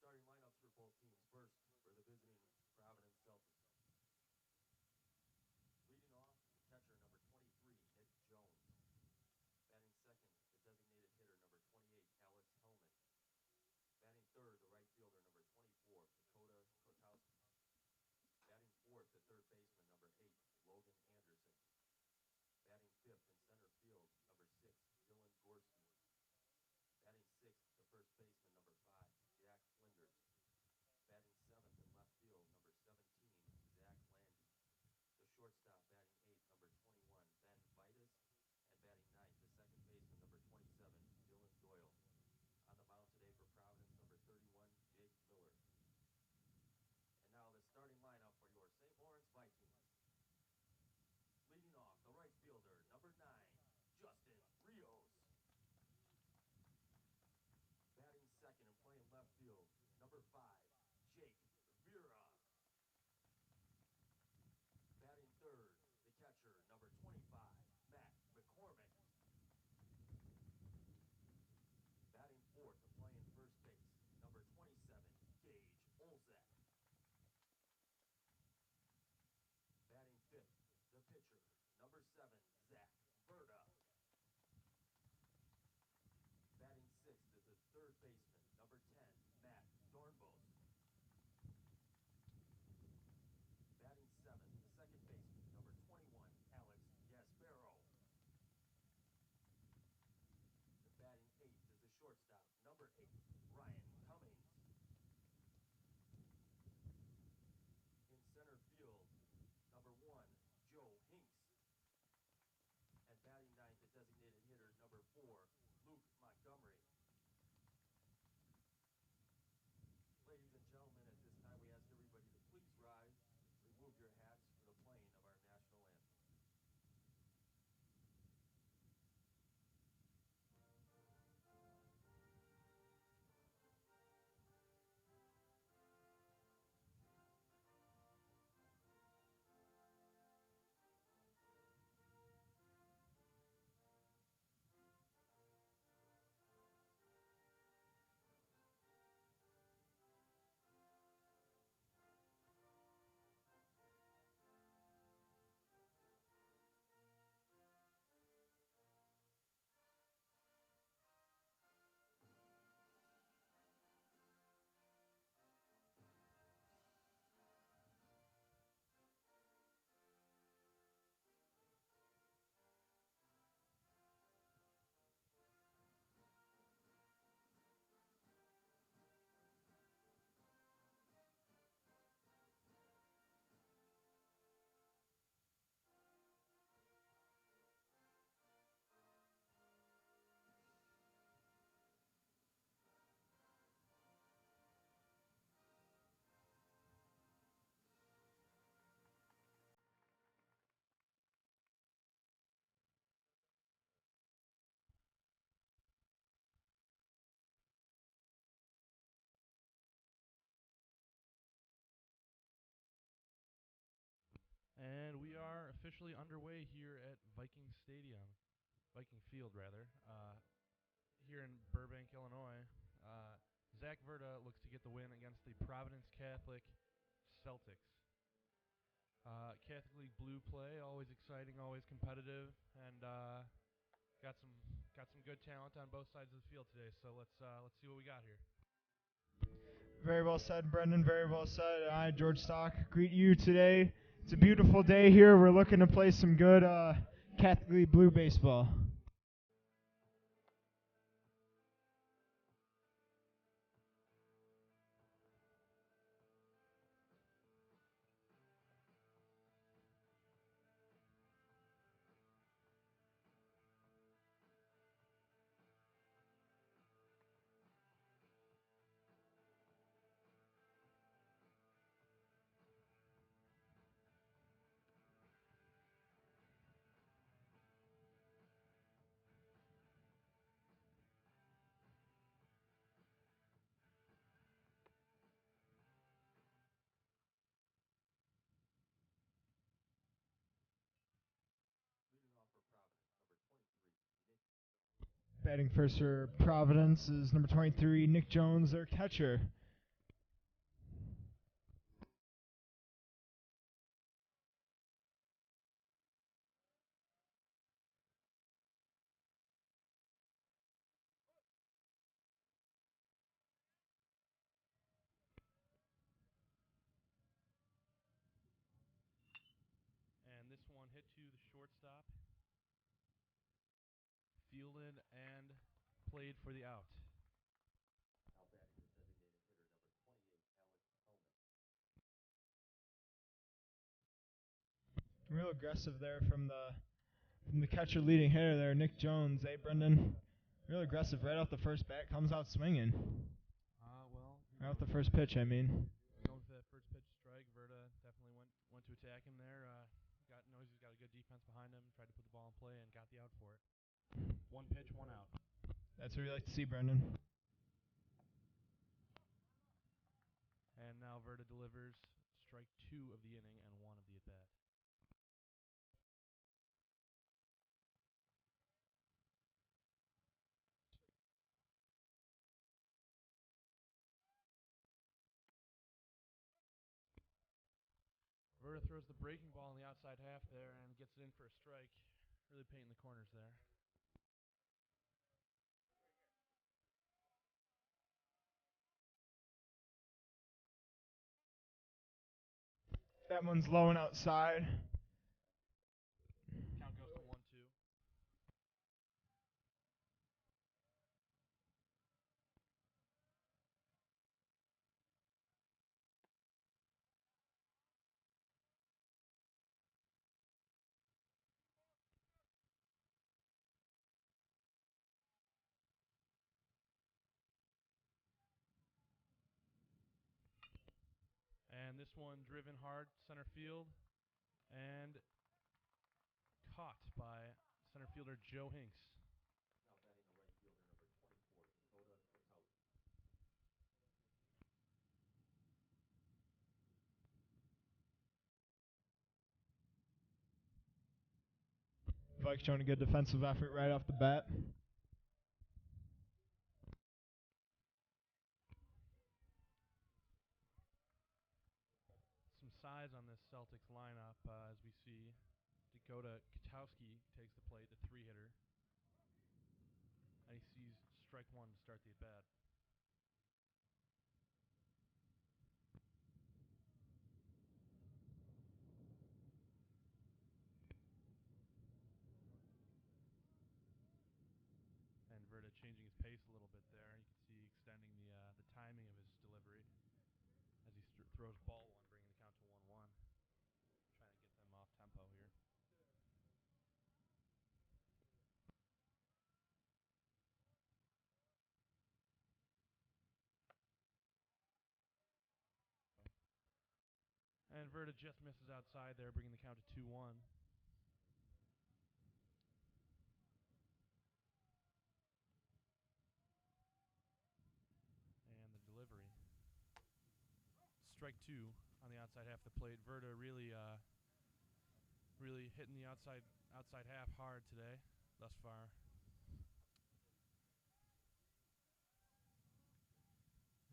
starting lineups for both teams. First, for the visiting Providence Celtics. Leading off, the catcher, number 23, Nick Jones. Batting second, the designated hitter, number 28, Alex Hellman. Batting third, the right fielder, number 24, Dakota Kotowski. Batting fourth, the third baseman, number 8, Logan Anderson. Batting fifth in center field, number 6, Dylan Gorski. Batting sixth, the first baseman, number 5, Jack Flinders. Batting seventh in left field, number 17, Zach Landy. The shortstop, batting eighth, number 21, Ben Vitus. And batting ninth, the second baseman, number 27, Dylan Doyle. On the mound today for Providence, number 31, Jake Miller. And now the starting lineup for your St. Lawrence Vikings. Leading off, the right fielder, number 9, Justin Rios. Batting second and playing left field, number 5, Jake Vera. Batting third, the catcher, number 25, Matt McCormick. Batting fourth and playing first base, number 27, Gage Olzak. Batting fifth, the pitcher, number 7, Zach Verda. Batting sixth is the third baseman, number 10, Matt Dornbos. Batting seventh, the second baseman, number 21, Alex Gasparo. And batting eighth is the shortstop, number 8, Ryan Cummings. In center field, number 1, Joe Hinks. And batting ninth, the designated hitter, number 4, Luke Montgomery. Ladies and gentlemen, at this time we ask everybody to please rise, remove your hats for the playing of our national anthem. And we are officially underway here at Viking Stadium, Viking Field rather, here in Burbank, Illinois. Zach Verda looks to get the win against the Providence Catholic Celtics. Catholic League blue play, always exciting, always competitive, and got some good talent on both sides of the field today. So let's see what we got here. Very well said, Brendan. Very well said. I, George Stock, greet you today. It's a beautiful day here. We're looking to play some good Catholic League blue baseball. Leading off for Providence, number 23, Nick. Batting first for Providence is number 23, Nick Jones, their catcher. shortstop. Fielded and played for the out. Now batting the designated hitter, number 28, Alex Hellman. Real aggressive there from the catcher leading hitter there, Nick Jones. Hey, Brendan. Real aggressive right off the first bat. Comes out swinging. Well, Right off the first pitch, I mean. going for that first pitch strike. Verda definitely went to attack him there. Knows he's got a good defense behind him. Tried to put the ball in play and got the out for it. One pitch, one out. That's what we like to see, Brendan. And now Verda delivers strike 2 of the inning and 1 of the at-bat. Verda throws the breaking ball in the outside half there and gets it in for a strike. Really painting the corners there. That one's low and outside. Count goes to 1-2. And this one driven hard center field and caught by center fielder Joe Hinks. Now batting the right fielder, number 24, Dakota Kwiatkowski. Vikes showing a good defensive effort right off the bat. Some size on this Celtics lineup as we see Dakota Kwiatkowski takes the plate, the 3-hitter. And he sees strike 1 to start the at-bat. And Verda changing his pace a little bit there. You can see extending the timing of his delivery as he throws ball 1, bringing the count to 1-1. Trying to get them off tempo here. And Verda just misses outside there, bringing the count to 2-1. And the delivery. Strike 2 on the outside half of the plate. Verda really hitting the outside half hard today, thus far.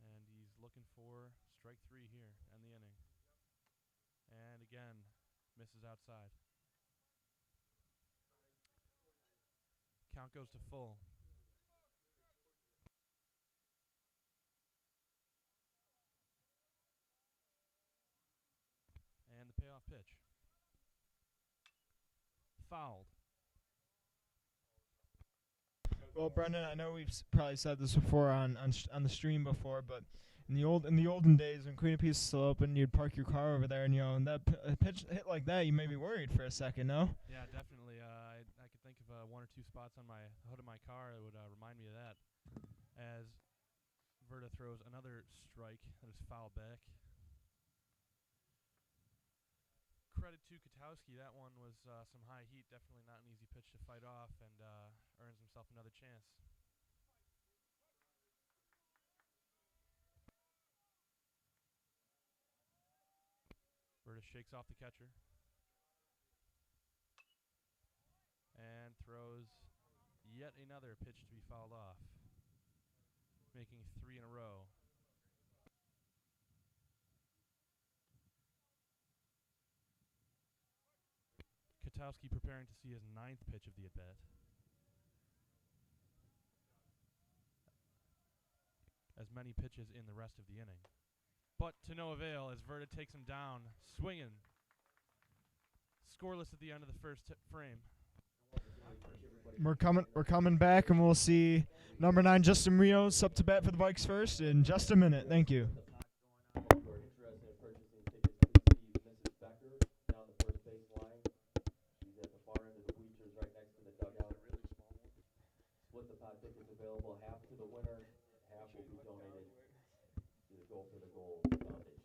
And he's looking for strike 3 here, end the inning. And again, misses outside. Count goes to full. And the payoff pitch. Fouled. Well, Brendan, I know we've probably said this before on the stream before, but in the olden days when Queen of Peace was still open, you'd park your car over there, and and that pitch hit like that, you may be worried for a second, no? Yeah, definitely. I could think of 1 or 2 spots on my hood of my car that would remind me of that. As Verda throws another strike that is foul back. Credit to Kwiatkowski. That one was some high heat. Definitely not an easy pitch to fight off, and earns himself another chance. Verda shakes off the catcher and throws yet another pitch to be fouled off, making 3 in a row. Kwiatkowski preparing to see his 9th pitch of the at-bat. As many pitches in the rest of the inning. But to no avail as Verda takes him down, swinging. scoreless at the end of the first frame. We're coming back, and we'll see number 9 Justin Rios up to bat for the Vikes first in just a minute. Thank you. If you are interested in purchasing tickets, please see Mrs. Becker down the first base line. She's at the far end of the bleachers right next to the dugout. Split the pot tickets available, half to the winner, half will be donated to the Go for the Gold Foundation.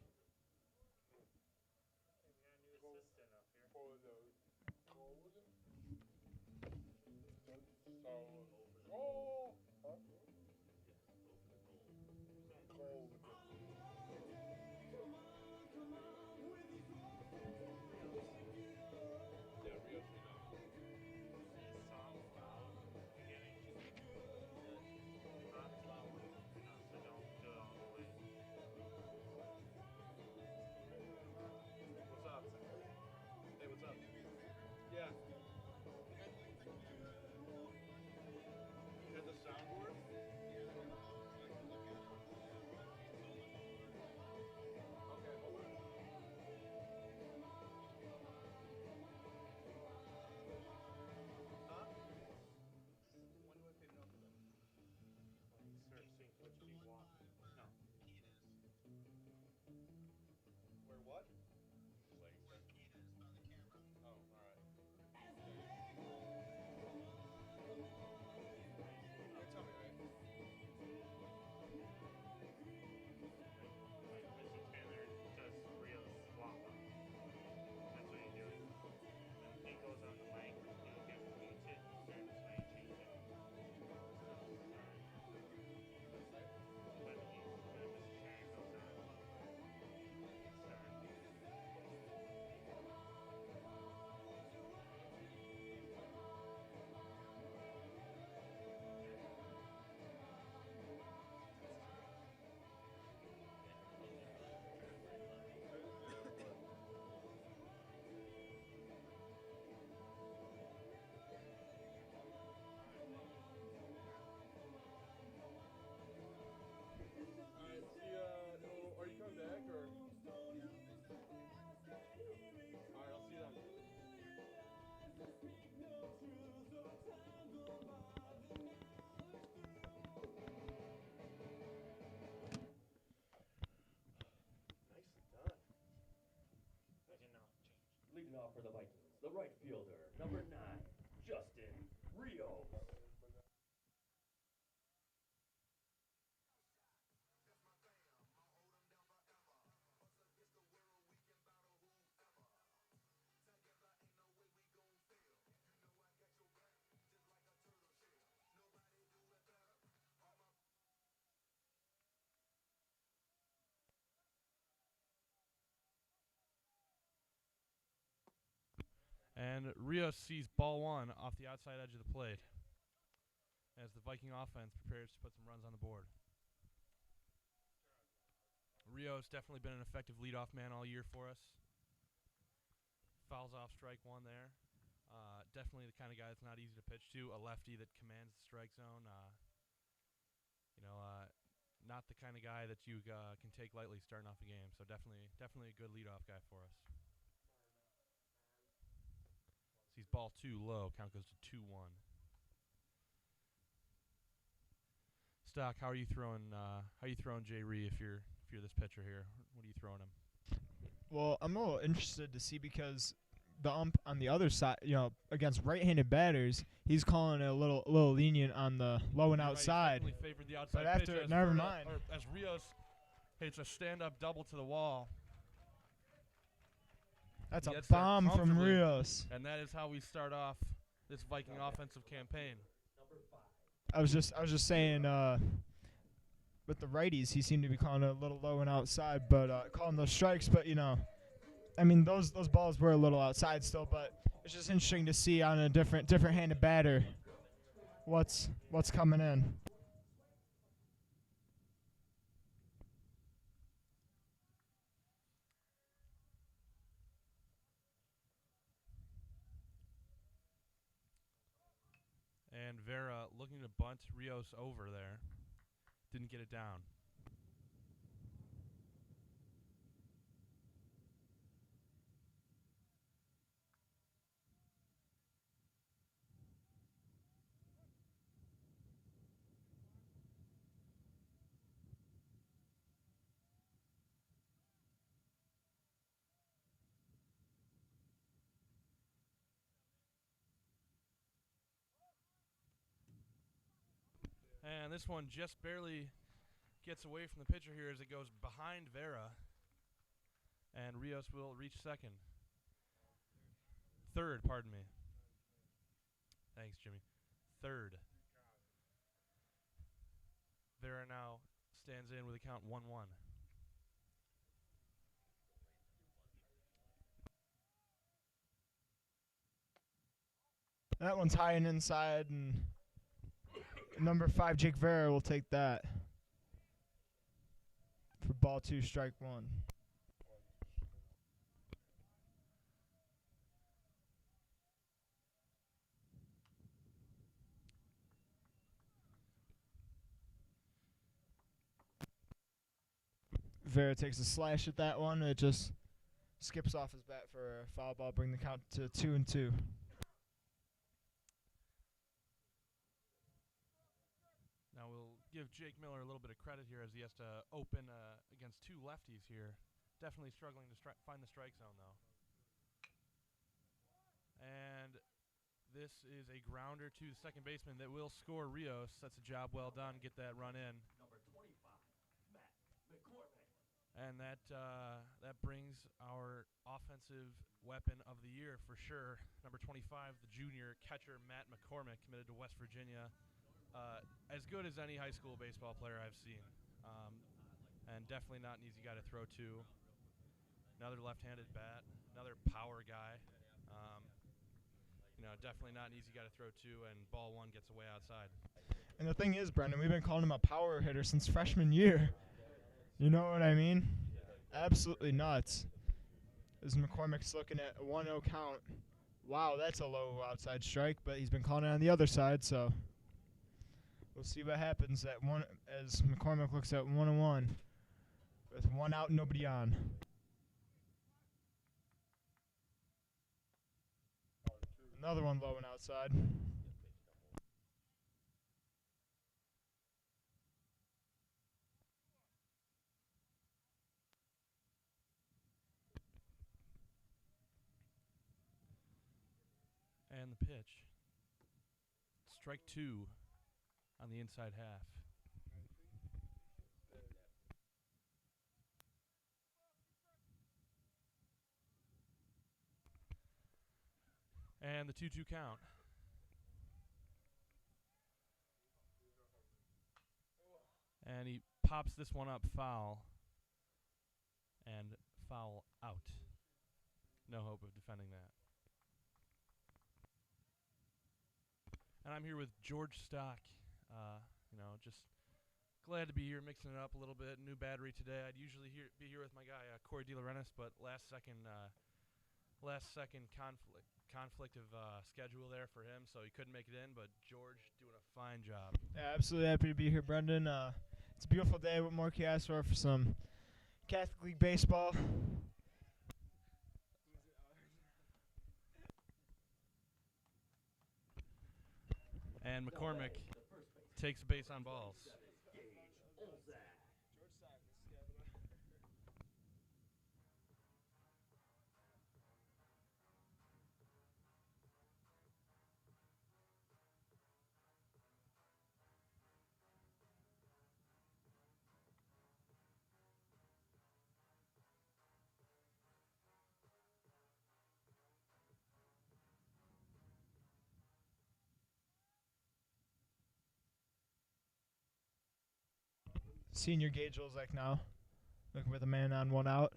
Leading off for the Vikings, the right fielder, number 9, Justin Rios. And Rios sees ball 1 off the outside edge of the plate as the Viking offense prepares to put some runs on the board. Rios definitely been an effective leadoff man all year for us. Fouls off strike 1 there. Definitely the kind of guy that's not easy to pitch to. A lefty that commands the strike zone. Not the kind of guy that you can take lightly starting off a game. So definitely a good leadoff guy for us. Sees ball 2 low. Count goes to 2-1. Stock, how are you throwing? Jay Ree if you're this pitcher here? What are you throwing him? Well, I'm a little interested to see because the ump on the other side, against right-handed batters, he's calling it a little lenient on the low and outside. Right, favored the outside but after, never mind. As Rios hits a stand-up double to the wall. That's a bomb from Rios. And that is how we start off this Viking offensive campaign. I was just saying, with the righties, he seemed to be calling it a little low and outside, but calling those strikes. But those balls were a little outside still. But it's just interesting to see on a different-handed batter what's coming in. And Vera looking to bunt Rios over there. Didn't get it down. on this one just barely gets away from the pitcher here as it goes behind Vera. And Rios will reach second. Third, pardon me. Thanks, Jimmy. Third. Vera now stands in with a count 1-1. That one's high and inside, and number 5, Jake Vera, will take that for ball 2, strike 1. Vera takes a slash at that one. It just skips off his bat for a foul ball, bring the count to 2-2. Now we'll give Jake Miller a little bit of credit here as he has to open against two lefties here. Definitely struggling to find the strike zone, though. And this is a grounder to the second baseman that will score Rios. That's a job well done. Get that run in. Number 25, Matt McCormick. And that brings our offensive weapon of the year for sure. Number 25, the junior catcher Matt McCormick, committed to West Virginia. As good as any high school baseball player I've seen. And definitely not an easy guy to throw to. Another left-handed bat, another power guy. Definitely not an easy guy to throw to, and ball one gets away outside. And the thing is, Brendan, we've been calling him a power hitter since freshman year. You know what I mean? Absolutely nuts. As McCormick's looking at a 1-0 count. Wow, that's a low outside strike, but he's been calling it on the other side, so we'll see what happens at one as McCormick looks at 1-1 with one out and nobody on. Another one low and outside. And the pitch. Strike 2 on the inside half. And the 2-2 count. And he pops this one up foul. And foul out. No hope of defending that. And I'm here with George Stock. Just glad to be here, mixing it up a little bit. New battery today. I'd usually be here with my guy Corey DeLaurentis, but last second conflict of schedule there for him, so he couldn't make it in. But George doing a fine job. Yeah, absolutely happy to be here, Brendan. It's a beautiful day. What more can you ask for some Catholic League baseball? And McCormick takes base on balls. Senior Gage Olzak now, looking with a man on, one out.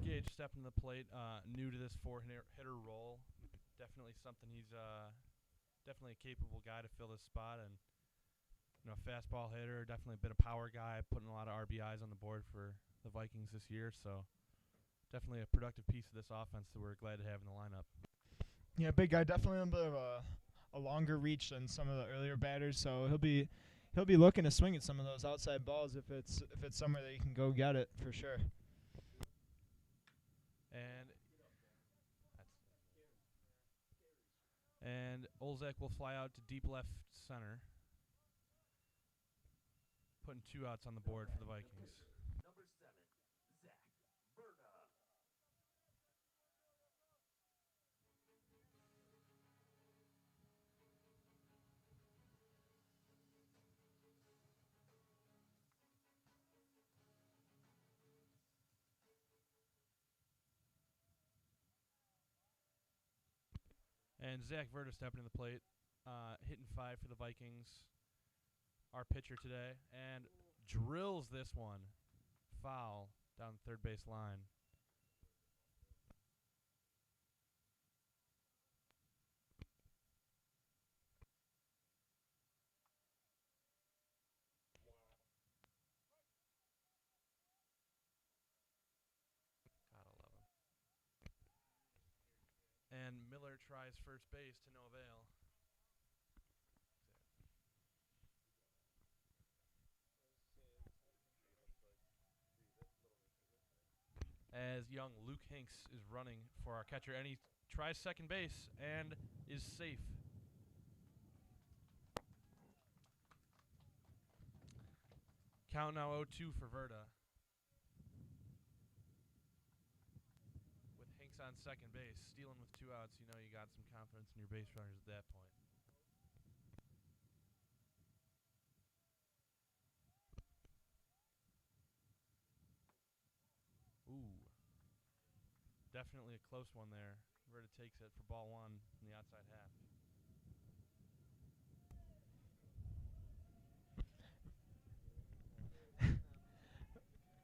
Gage stepping to the plate, new to this four-hitter role. Definitely something he's definitely a capable guy to fill this spot, and fastball hitter, definitely a bit of power guy, putting a lot of RBIs on the board for the Vikings this year. So definitely a productive piece of this offense that we're glad to have in the lineup. Yeah, big guy, definitely a bit of a longer reach than some of the earlier batters, so he'll be looking to swing at some of those outside balls if it's somewhere that you can go get it for sure. And Olzak will fly out to deep left center, putting 2 outs on the board for the Vikings. Number 7, Zach Verda. And Zach Verda stepping to the plate, hitting 5 for the Vikings. Our pitcher today, and drills this one. Foul down the third base line. Gotta love him. And Miller tries first base to no avail. As young Luke Hinks is running for our catcher, and he tries second base and is safe. Count now 0-2 for Verda. With Hinks on second base, stealing with 2 outs, you know you got some confidence in your base runners at that point. Ooh. Definitely a close one there. Verda takes it for ball 1 in the outside half.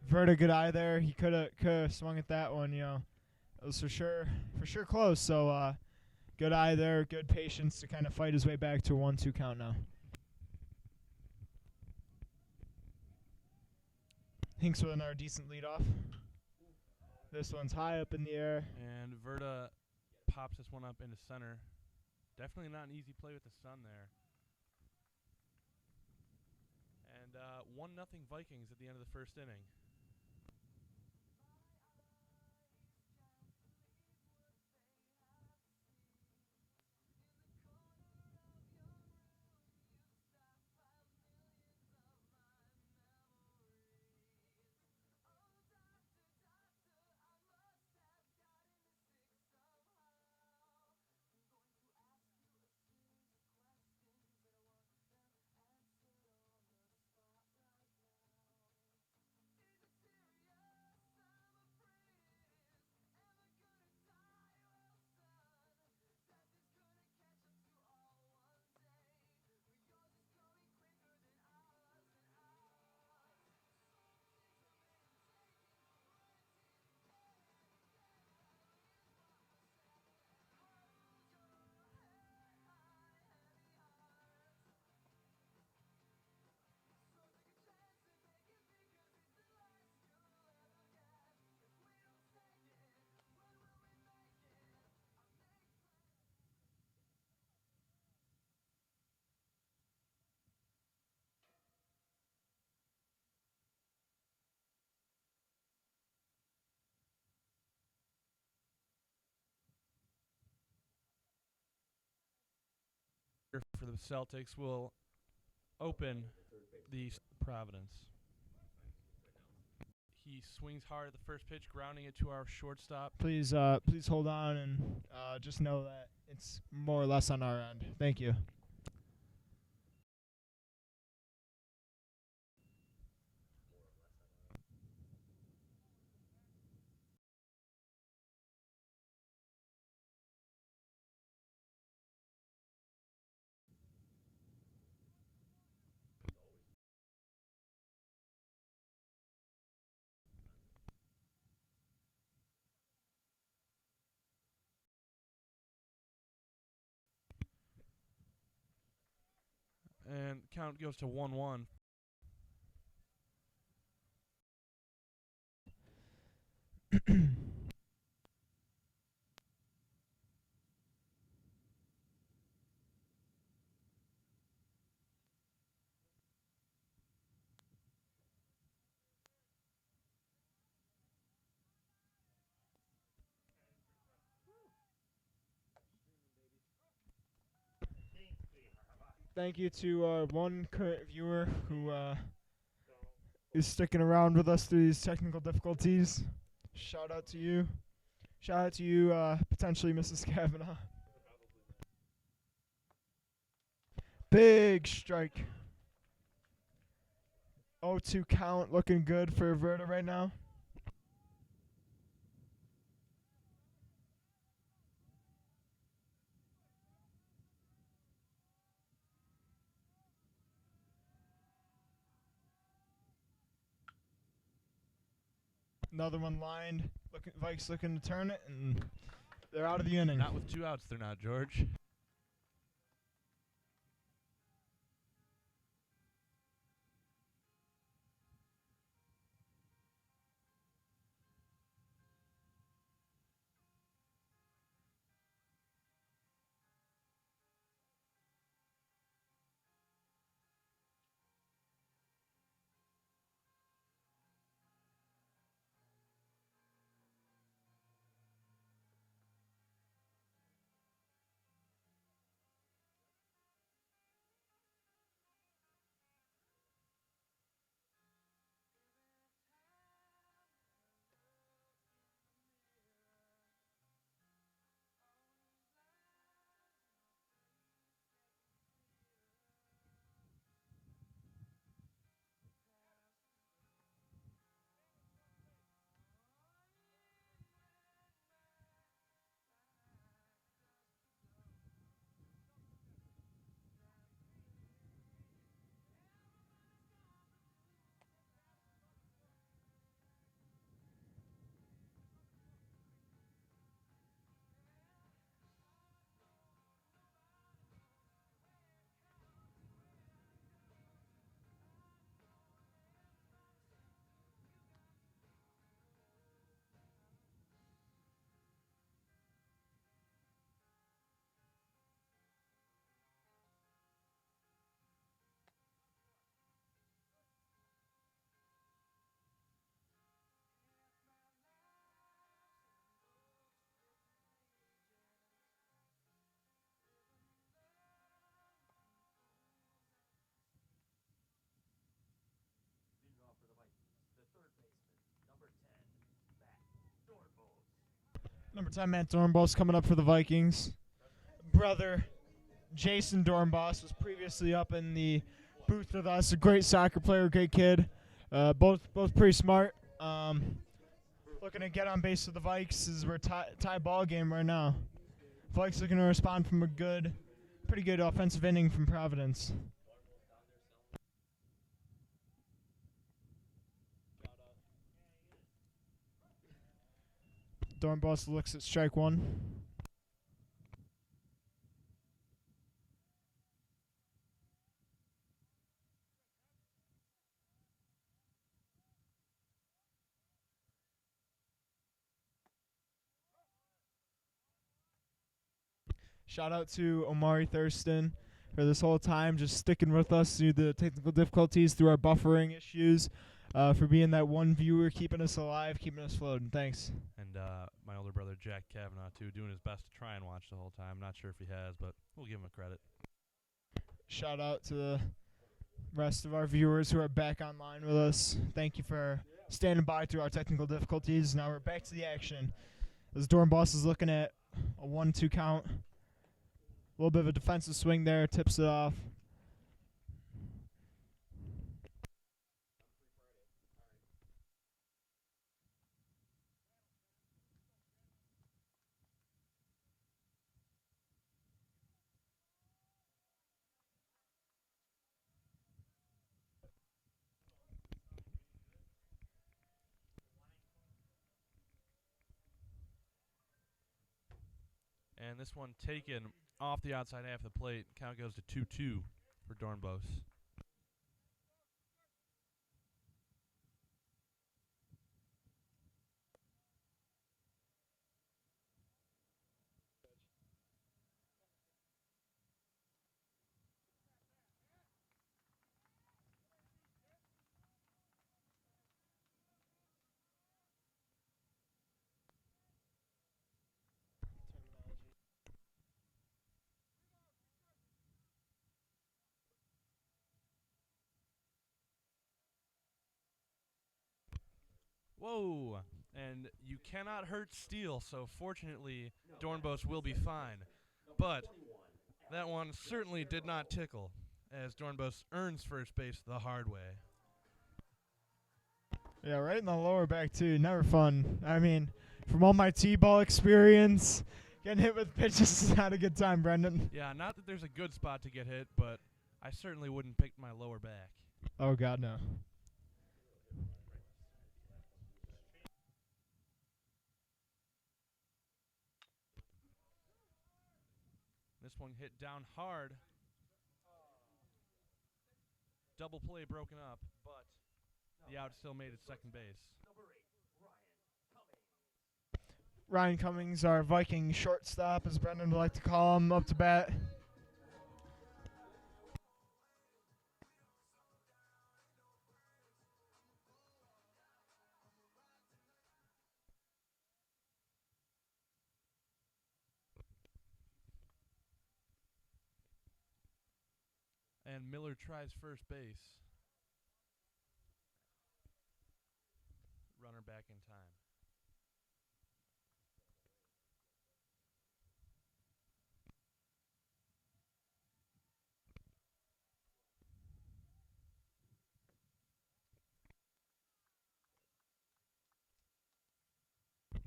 Verda, good eye there. He could have swung at that one. It was for sure close. So good eye there. Good patience to kind of fight his way back to a 1-2 count now. Hinks with another decent leadoff. This one's high up in the air. And Verda pops this one up into center. Definitely not an easy play with the sun there. And 1-0 Vikings at the end of the first inning. For the Celtics will open the Providence. He swings hard at the first pitch, grounding it to our shortstop. Please hold on and just know that it's more or less on our end. Thank you. And count goes to 1-1. Thank you to our one current viewer who is sticking around with us through these technical difficulties. Shout out to you. Shout out to you, potentially Mrs. Kavanaugh. Big strike. 0-2 count, looking good for Verda right now. Another one lined. Vikes looking to turn it, and they're out of the inning. Not with 2 outs, they're not, George. Leading off for the Vikings, the third baseman, number 10, Matt Dornbos. Number 10, Matt Dornbos coming up for the Vikings. Brother Jason Dornbos was previously up in the booth with us. A great soccer player, great kid. Both pretty smart. Looking to get on base with the Vikes as we're tie ball game right now. Vikes looking to respond from a pretty good offensive inning from Providence. Dornbos looks at strike one. Shout out to Omari Thurston for this whole time, just sticking with us through the technical difficulties, through our buffering issues, for being that one viewer, keeping us alive, keeping us floating. Thanks. And my older brother, Jack Kavanaugh, too, doing his best to try and watch the whole time. Not sure if he has, but we'll give him a credit. Shout out to the rest of our viewers who are back online with us. Thank you for standing by through our technical difficulties. Now we're back to the action. As Dornbos is looking at a 1-2 count. A little bit of a defensive swing there, tips it off. And this one taken off the outside half of the plate. Count goes to 2-2 for Dornbos. Whoa! And you cannot hurt steel, so fortunately, Dornbos will be fine. But that one certainly did not tickle, as Dornbos earns first base the hard way. Yeah, right in the lower back, too. Never fun. I mean, from all my T-ball experience, getting hit with pitches is not a good time, Brendan. Yeah, not that there's a good spot to get hit, but I certainly wouldn't pick my lower back. Oh, God, no. This one hit down hard. Double play broken up, but the out still made it second base. Ryan Cummings, our Viking shortstop, as Brendan would like to call him, up to bat. And Miller tries first base. Runner back in time.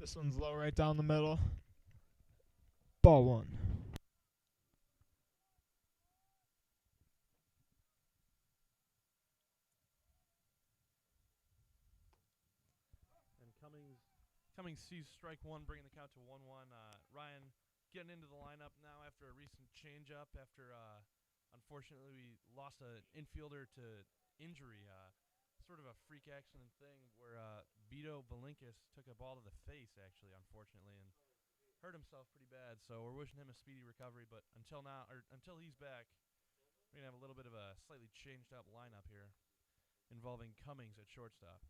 This one's low right down the middle. Ball one. And Cummings sees strike one, bringing the count to 1-1. Ryan getting into the lineup now after a recent changeup. After unfortunately we lost an infielder to injury. Sort of a freak accident thing where Vito Valinkis took a ball to the face, actually, unfortunately, and hurt himself pretty bad. So we're wishing him a speedy recovery. But until now, or until he's back, we're gonna have a little bit of a slightly changed up lineup here, involving Cummings at shortstop,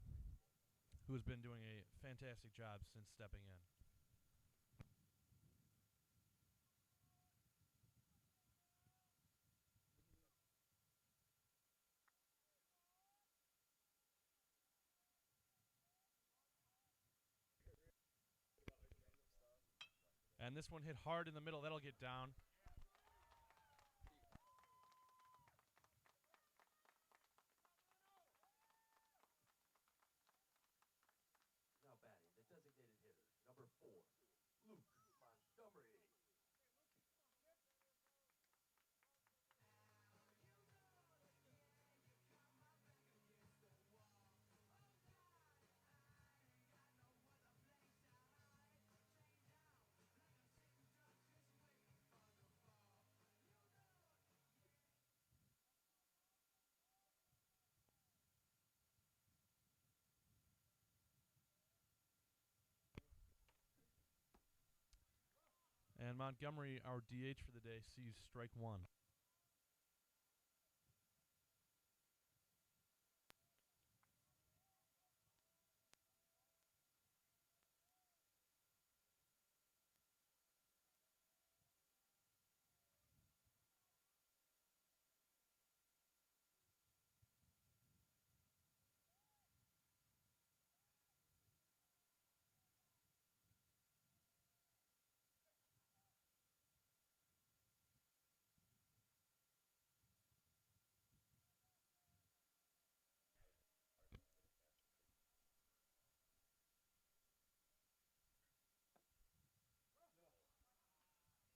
who has been doing a fantastic job since stepping in. And this one hit hard in the middle. That'll get down. Now batting, the designated hitter, number 4, Luke Montgomery. And Montgomery, our DH for the day, sees strike one.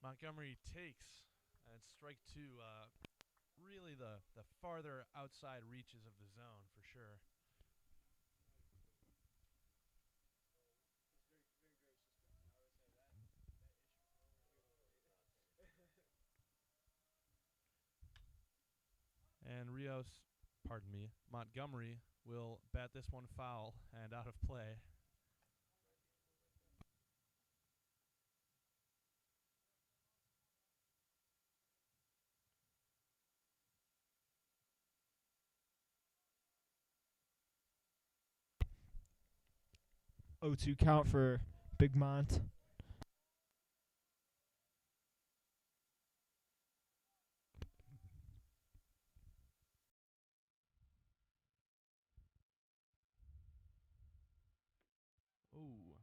Montgomery takes, and it's strike two. Really the farther outside reaches of the zone for sure. And Montgomery will bat this one foul and out of play. O2 count for Big Mont. Ooh.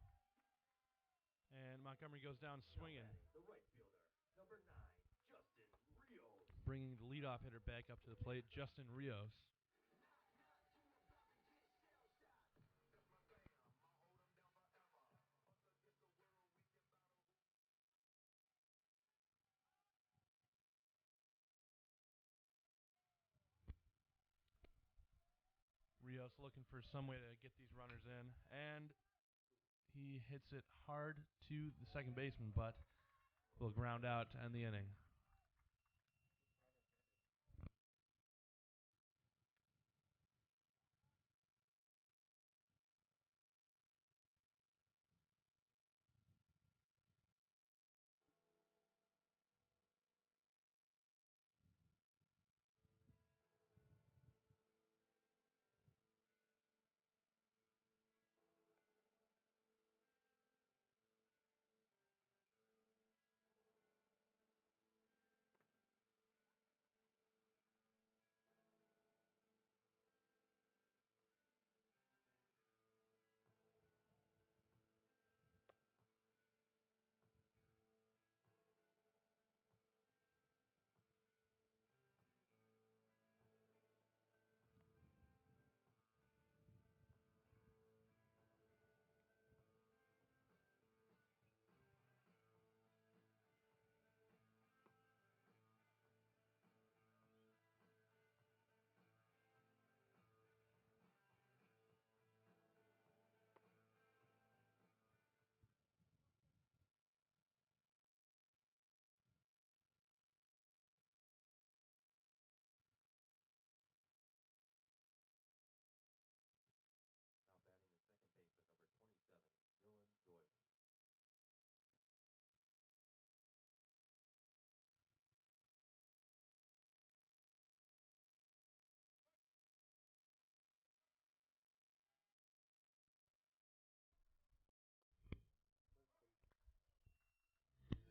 And Montgomery goes down swinging, The right fielder, number 9, Justin Rios. bringing the leadoff hitter back up to the plate, Justin Rios. Rios looking for some way to get these runners in, and he hits it hard to the second baseman, but will ground out to end the inning.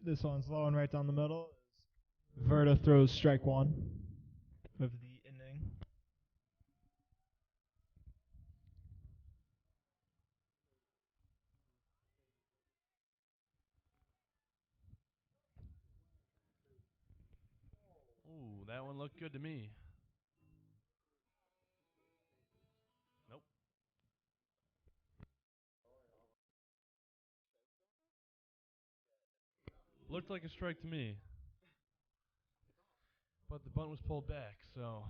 This one's low and right down the middle. Verta throws strike one of the inning. Ooh, that one looked good to me. Nope. Looked like a strike to me. But the bunt was pulled back, so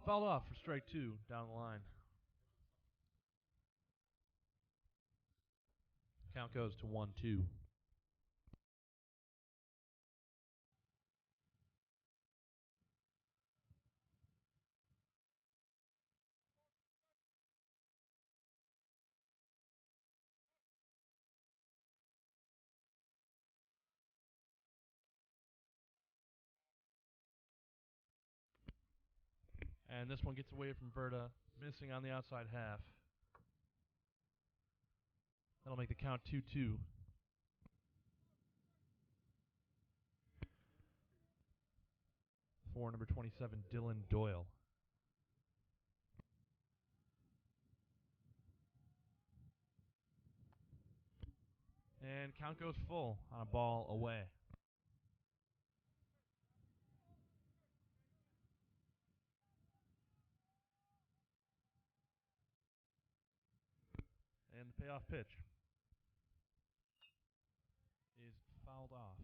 fouled off for strike two down the line. Count goes to 1-2. And this one gets away from Verta, missing on the outside half. That'll make the count 2-2. For number 27, Dylan Doyle. And count goes full on a ball away. And the payoff pitch is fouled off.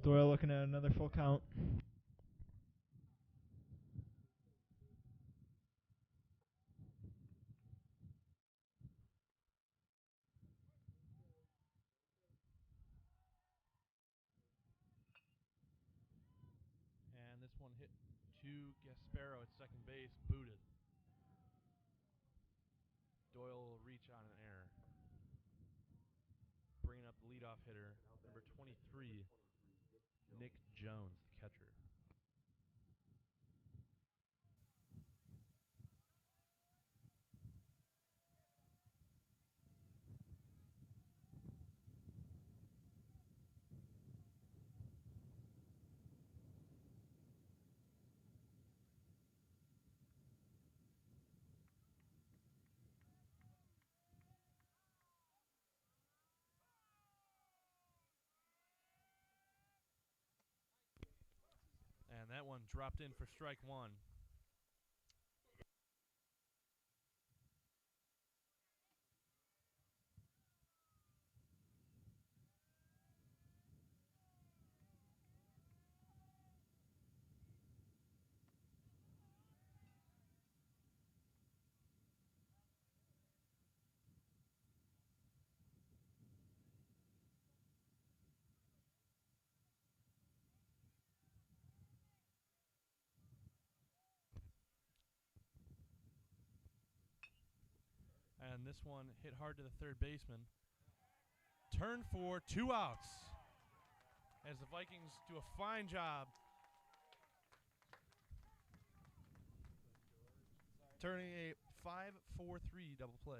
Doyle looking at another full count. And this one hit to Gasparo at second base, booted. Doyle will reach on an error. Bringing up the leadoff hitter, number 23, Nick Jones, the catcher. And that one dropped in for strike one. And this one hit hard to the third baseman. Turn for 2 outs. As the Vikings do a fine job turning a 5-4-3 double play.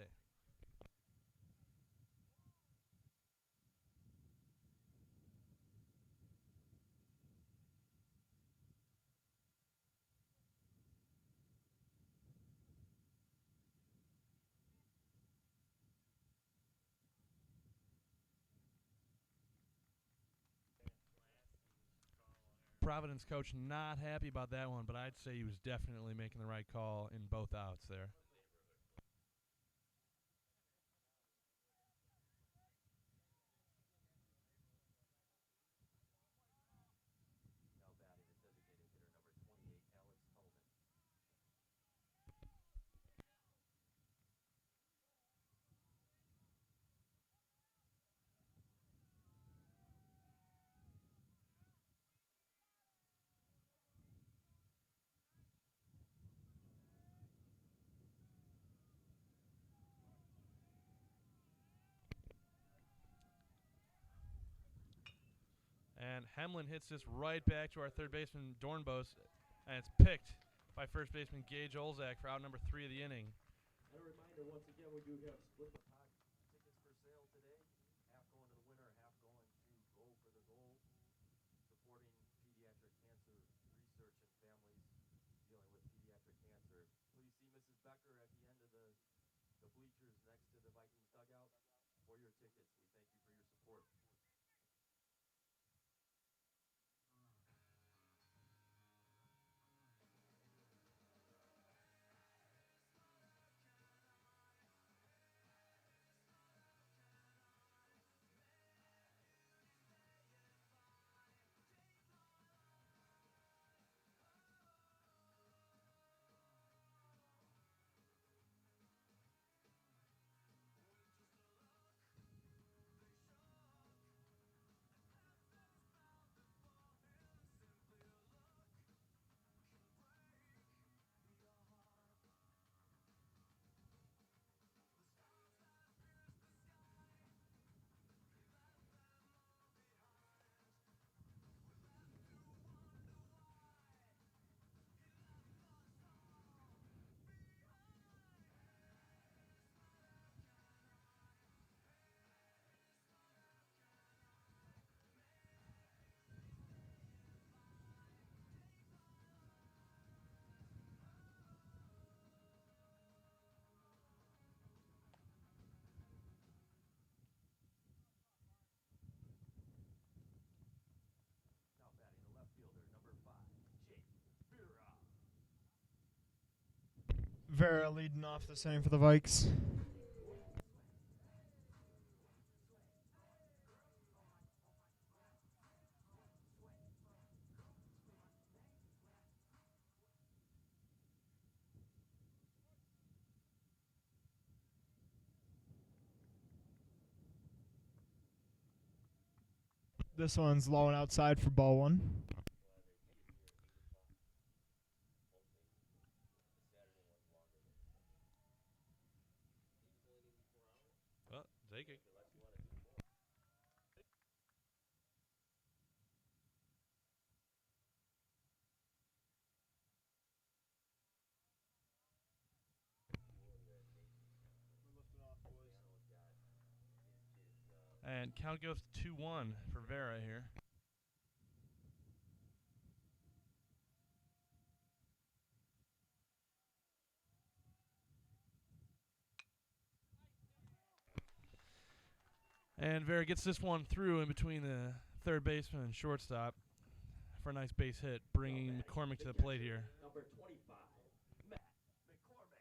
Providence coach not happy about that one, but I'd say he was definitely making the right call in both outs there. And Hemlin hits this right back to our third baseman, Dornbos, and it's picked by first baseman Gage Olzak for out number 3 of the inning. And a reminder, once again, we do have split the pot tickets for sale today. Half going to the winner, half going to Go for the Goal, supporting pediatric cancer research and families dealing with pediatric cancer. Please see Mrs. Becker at the end of the bleachers next to the Vikings dugout for your tickets. We thank you for your support. Now batting the left fielder, number 5, Jake Vera. Vera leading off the same for the Vikes. This one's low and outside for ball 1. Well, take it. And count goes to 2-1 for Vera here. And Vera gets this one through in between the third baseman and shortstop for a nice base hit, bringing McCormick to the plate here. Number 25, Matt McCormick.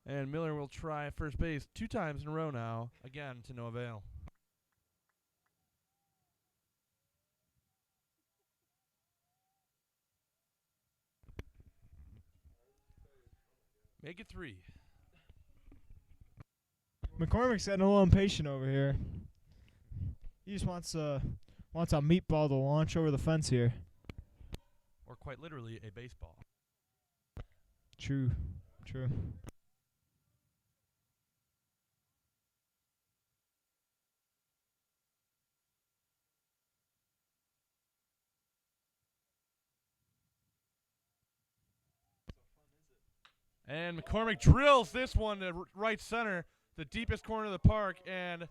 And Miller will try first base 2 times in a row now, again to no avail. Make it 3. McCormick's getting a little impatient over here. He just wants a meatball to launch over the fence here. Or quite literally, a baseball. True. And McCormick drills this one to right center, the deepest corner of the park, and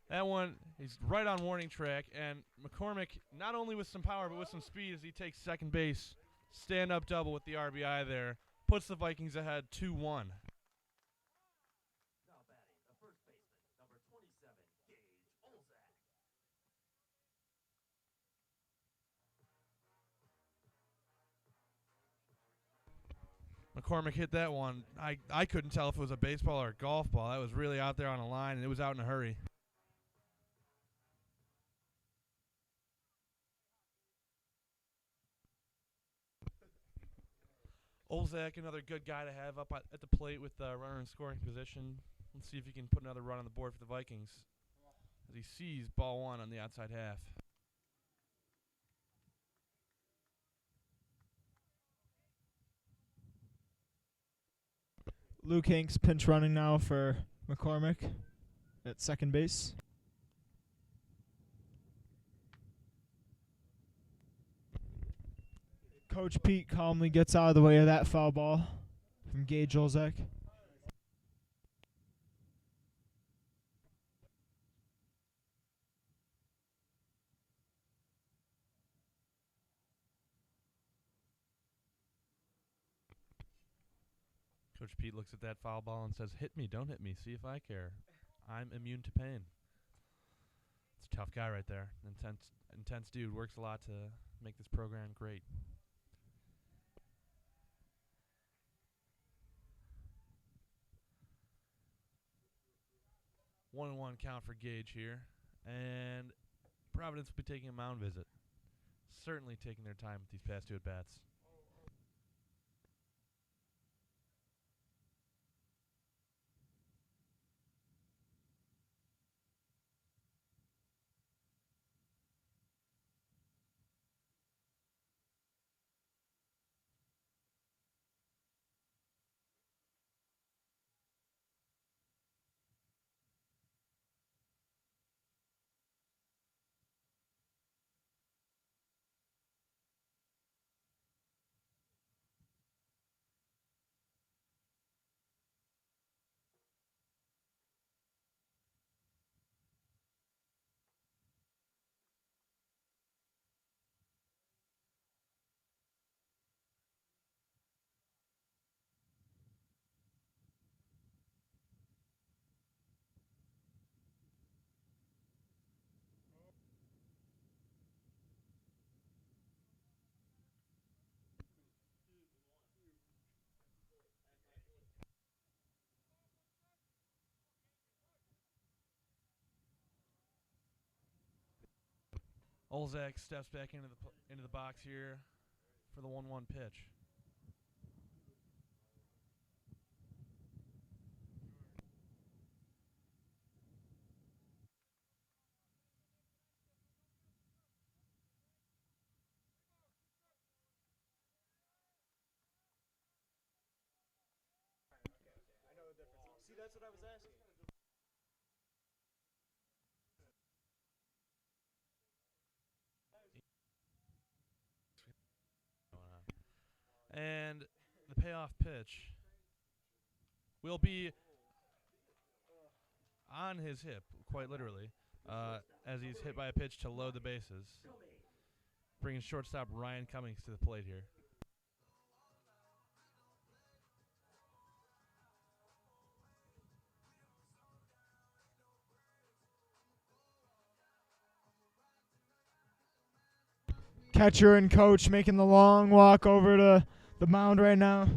that one is right on warning track. And McCormick, not only with some power, but with some speed as he takes second base. Stand-up double with the RBI there. Puts the Vikings ahead 2-1. Now batting the first baseman, number 27, Gage Olzak. McCormick hit that one. I couldn't tell if it was a baseball or a golf ball. That was really out there on a line, and it was out in a hurry. Olzak, another good guy to have up at the plate with the runner in scoring position. Let's see if he can put another run on the board for the Vikings as he sees ball one on the outside half. Luke Hanks pinch running now for McCormick at second base. Coach Pete calmly gets out of the way of that foul ball from Gage Olzak. Coach Pete looks at that foul ball and says, "Hit me, don't hit me. See if I care. I'm immune to pain." It's a tough guy right there. Intense dude. Works a lot to make this program great. 1-1 count for Gage here. And Providence will be taking a mound visit. Certainly taking their time with these past two at-bats. Olzak steps back into the box here for the 1-1 pitch. See, that's what I was asking. And the payoff pitch will be on his hip, quite literally, as he's hit by a pitch to load the bases. Bringing shortstop Ryan Cummings to the plate here. Catcher and coach making the long walk over to the mound right now.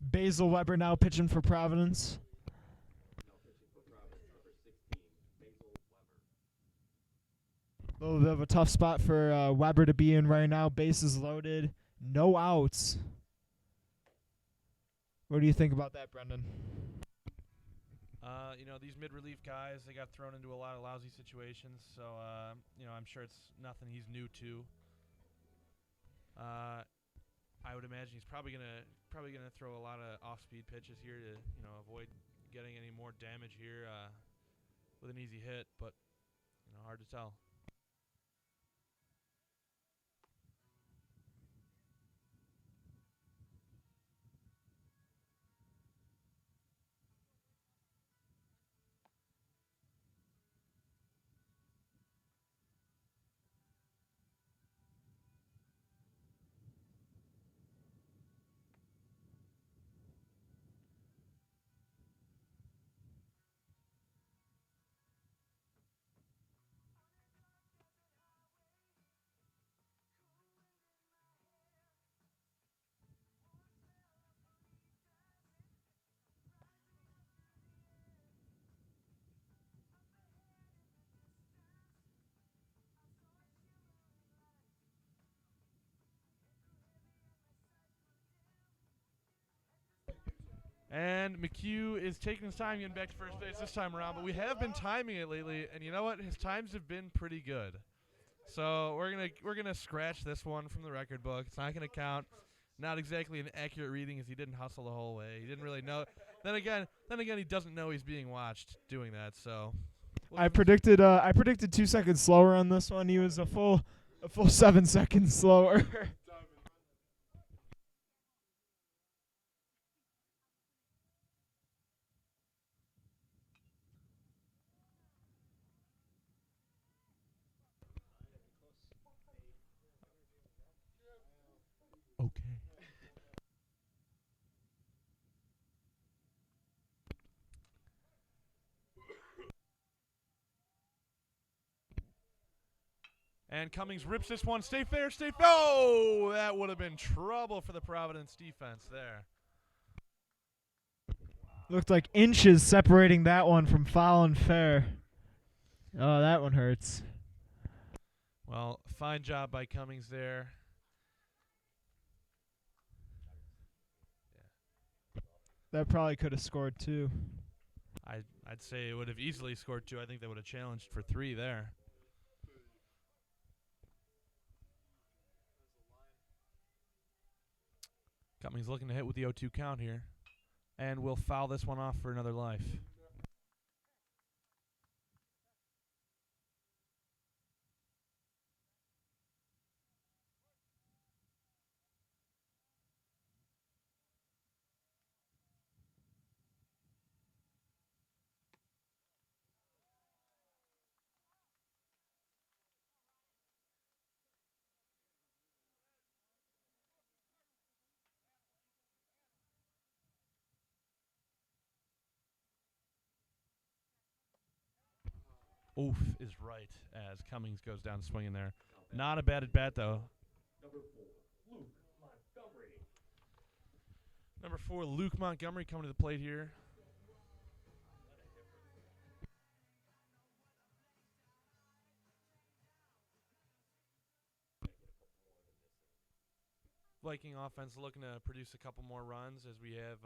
Basil Weber now pitching for Providence. A little bit of a tough spot for Weber to be in right now. Bases loaded, no outs. What do you think about that, Brendan? These mid-relief guys, they got thrown into a lot of lousy situations, so, I'm sure it's nothing he's new to. I would imagine he's probably gonna throw a lot of off-speed pitches here to avoid getting any more damage here with an easy hit, but hard to tell. And McHugh is taking his time getting back to first base this time around, but we have been timing it lately, and you know what? His times have been pretty good. So we're gonna scratch this one from the record book. It's not gonna count. Not exactly an accurate reading, as he didn't hustle the whole way. He didn't really know. Then again, he doesn't know he's being watched doing that. So I predicted 2 seconds slower on this one. He was a full 7 seconds slower. okay. And Cummings rips this one. Stay fair, stay fair. Oh, that would have been trouble for the Providence defense there. Looked like inches separating that one from foul and fair. Oh, that one hurts. Well, fine job by Cummings there. That probably could have scored 2. I'd say it would have easily scored 2. I think they would have challenged for 3 there. Cummings looking to hit with the 0-2 count here. And we'll foul this one off for another life. Oof is right as Cummings goes down swinging there. Not a bad at bat, though. Number 4, Luke Montgomery coming to the plate here. Viking offense looking to produce a couple more runs as we have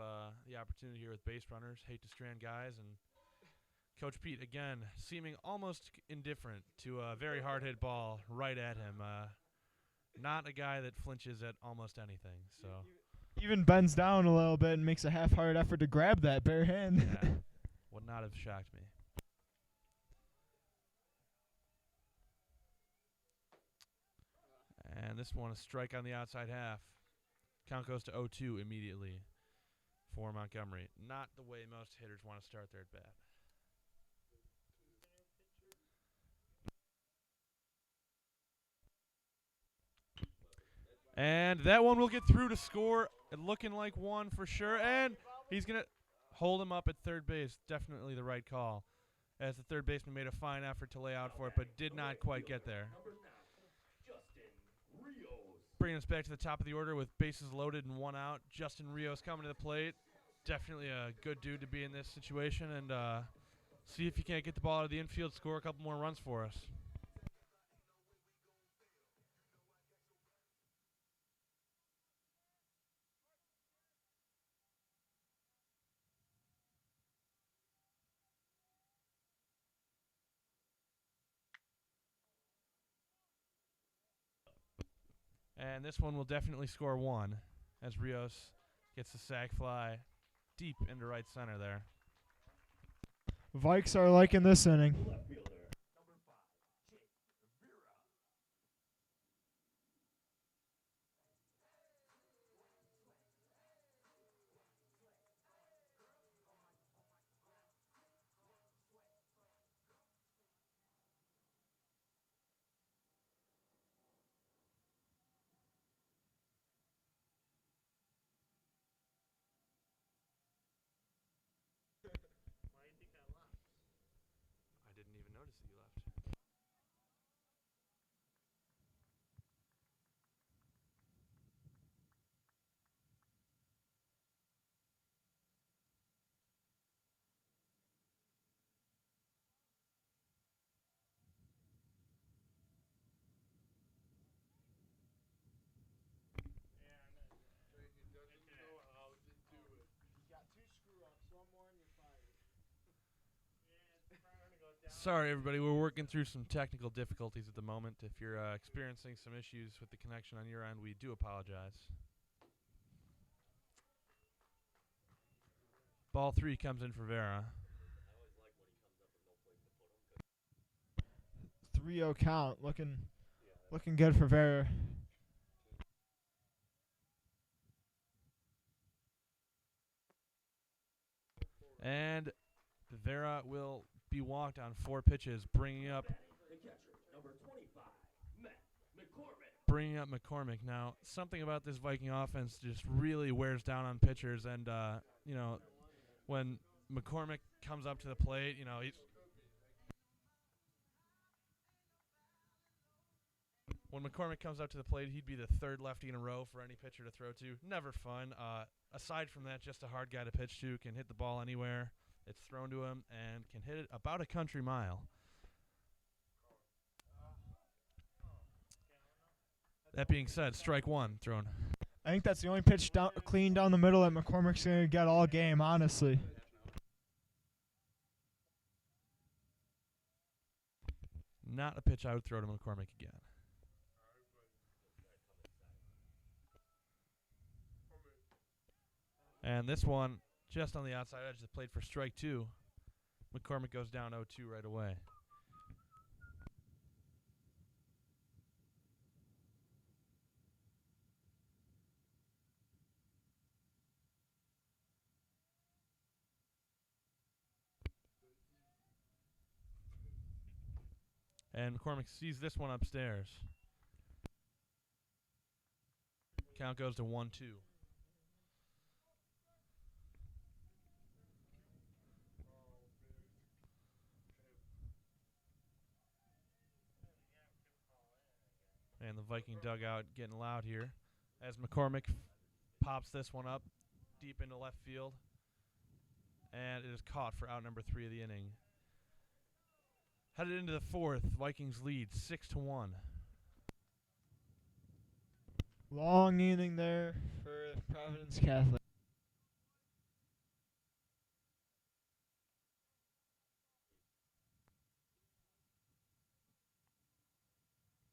the opportunity here with base runners. Hate to strand guys. And Coach Pete, again, seeming almost indifferent to a very hard-hit ball right at him. Not a guy that flinches at almost anything. So Even bends down a little bit and makes a half-hearted effort to grab that bare hand. yeah, would not have shocked me. And this one, a strike on the outside half. Count goes to 0-2 immediately for Montgomery. Not the way most hitters want to start their at bat. And that one will get through to score. Looking like 1 for sure. And he's going to hold him up at third base. Definitely the right call, as the third baseman made a fine effort to lay out for it, but did not quite get there. Bringing us back to the top of the order with bases loaded and 1 out. Justin Rios coming to the plate. Definitely a good dude to be in this situation, and see if you can't get the ball out of the infield, score a couple more runs for us. And this one will definitely score 1 as Rios gets the sac fly deep into right center there. Vikes are liking this inning. I didn't even notice Sorry, everybody. We're working through some technical difficulties at the moment. If you're experiencing some issues with the connection on your end, we do apologize. Ball 3 comes in for Vera. 3-0 count. Looking good for Vera. And Vera will be walked on 4 pitches, bringing up The catcher, number 25, Matt McCormick. McCormick. Now, something about this Viking offense just really wears down on pitchers, and when McCormick comes up to the plate, when McCormick comes up to the plate, he'd be the third lefty in a row for any pitcher to throw to. Never fun. Aside from that, just a hard guy to pitch to, can hit the ball anywhere. It's thrown to him and can hit it about a country mile. That being said, strike 1 thrown. I think that's the only pitch clean down the middle that McCormick's going to get all game, honestly. Not a pitch I would throw to McCormick again. And this one, just on the outside edge, is played for strike 2. McCormick goes down 0-2 right away. And McCormick sees this one upstairs. Count goes to 1-2. And the Viking dugout getting loud here as McCormick pops this one up deep into left field. And it is caught for out number 3 of the inning. Headed into the 4th, Vikings lead 6-1. Long inning there for Providence Catholic.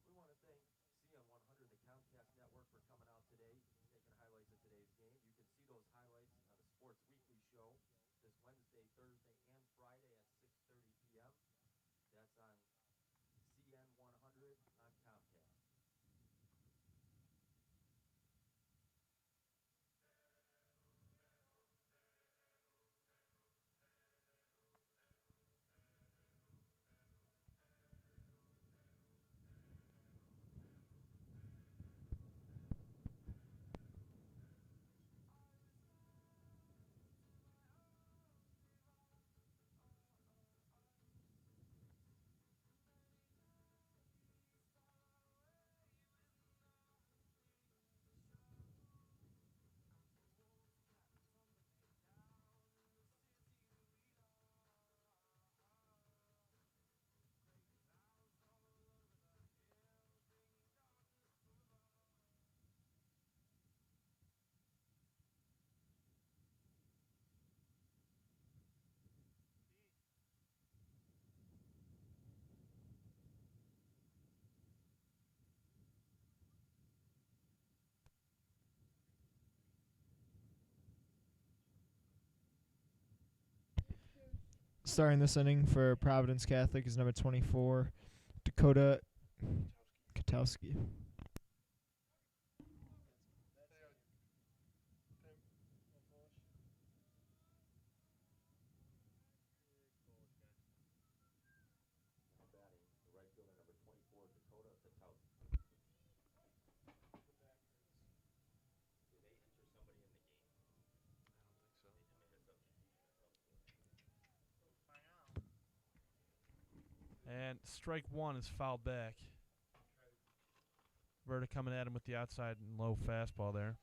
We want to thank CN100, the Comcast Network, for coming out today, taking highlights of today's game. You can see those highlights on the Sports Weekly show this Wednesday, Thursday, and Friday at 6:30 p.m. That's on CN100 on Comcast. Starting this inning for Providence Catholic is number 24, Dakota Katowski. Batting, the right fielder, number 24, Dakota Patowski. Did they enter somebody in the game? And strike 1 is fouled back. Verta coming at him with the outside and low fastball there.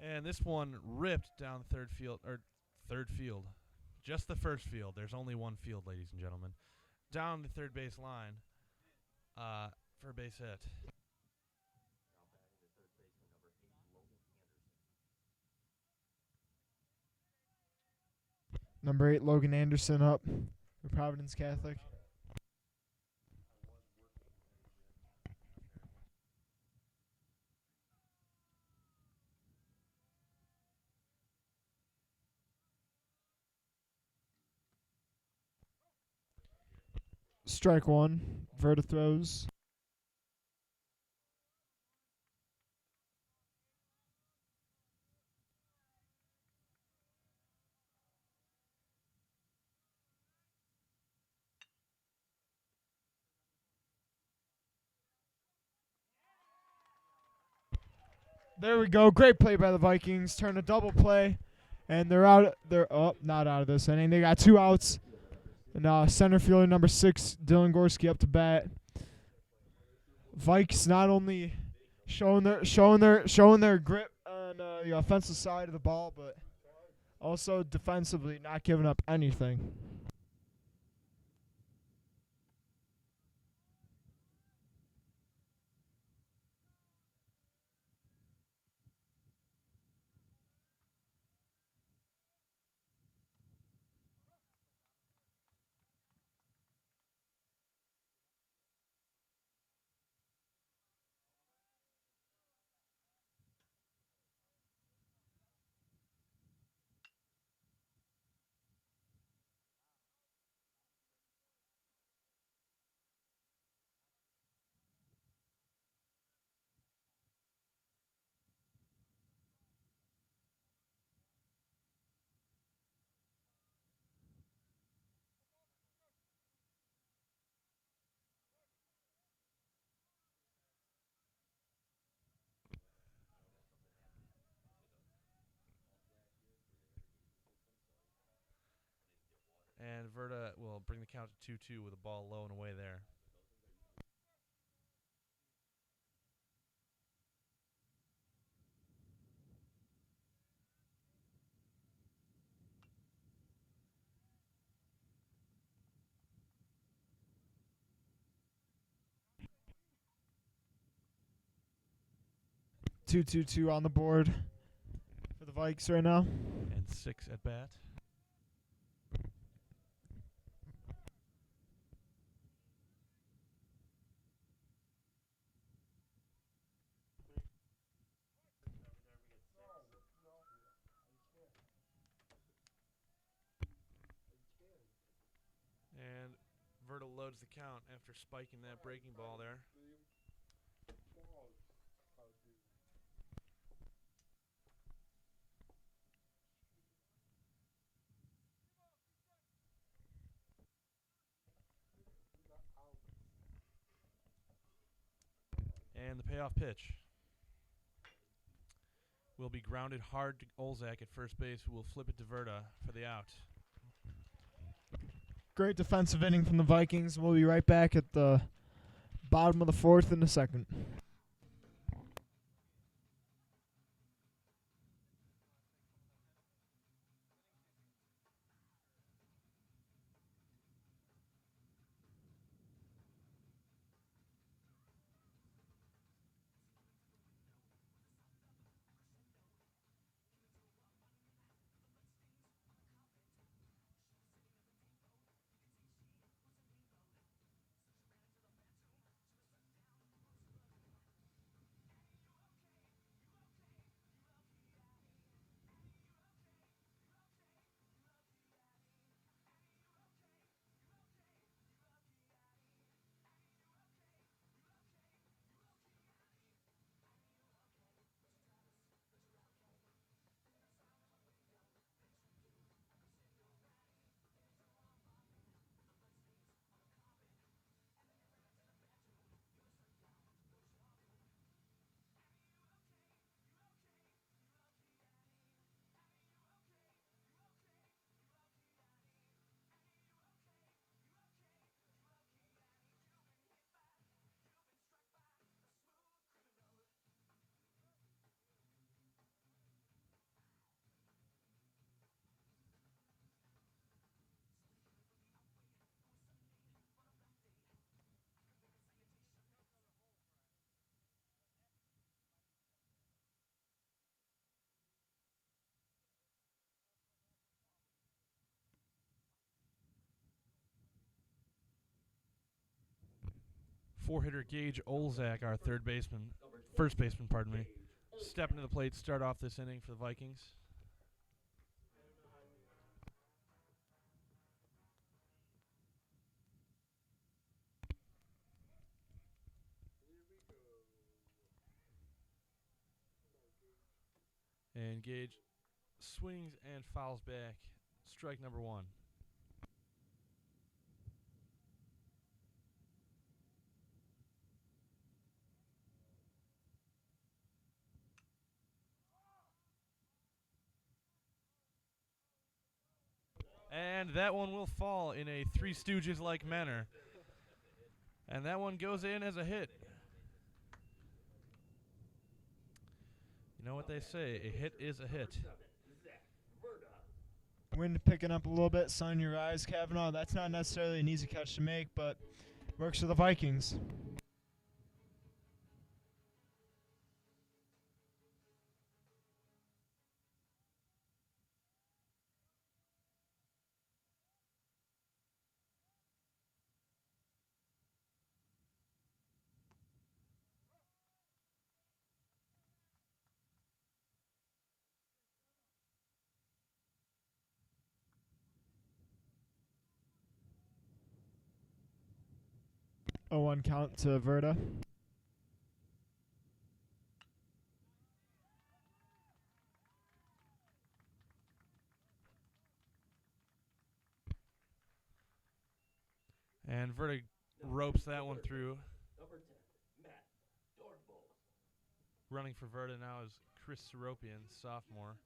And this one ripped down third field. Just the first field. There's only one field, ladies and gentlemen. Down the third base line for a base hit. Number 8, Logan Anderson up for Providence Catholic. Strike one. Verta throws. There we go. Great play by the Vikings. Turn a double play, and they're out. They're not out of this inning. They got 2 outs. And center fielder number 6, Dylan Gorski, up to bat. Vikes not only showing their grip on the offensive side of the ball, but also defensively not giving up anything. And Verta will bring the count to 2-2 with a ball low and away there. Two on the board for the Vikes right now. And 6 at bat. And Verta loads the count after spiking that breaking ball there. And the payoff pitch will be grounded hard to Olzak at first base, who will flip it to Verta for the out. Great defensive inning from the Vikings. We'll be right back at the bottom of the 4th in a second. Four-hitter Gage Olzak, our first baseman, step into the plate, start off this inning for the Vikings. And Gage swings and fouls back. Strike number one. And that one will fall in a Three Stooges-like manner. And that one goes in as a hit. You know what they say, a hit is a hit. Wind picking up a little bit, sun in your eyes, Kavanaugh. That's not necessarily an easy catch to make, but works for the Vikings. A 1 count to Verda. And Verdig ropes that one through. Running for Verda now is Chris Seropian, sophomore.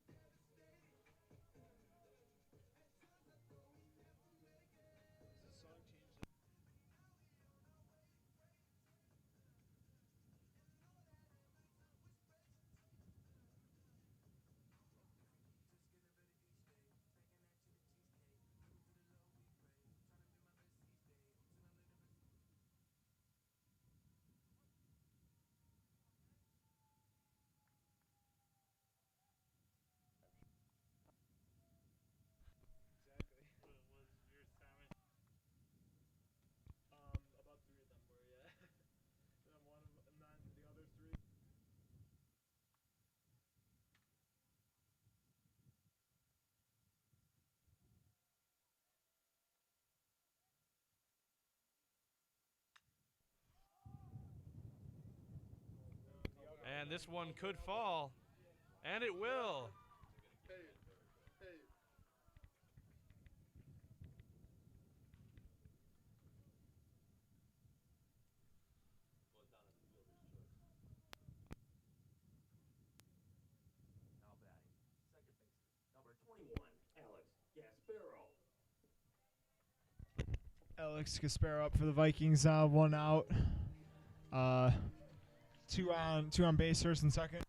And this one could fall. And it will. Now batting, second baseman, number 21, Alex Gasparo. Alex Gasparo up for the Vikings. 1 out. Two on base, first and second.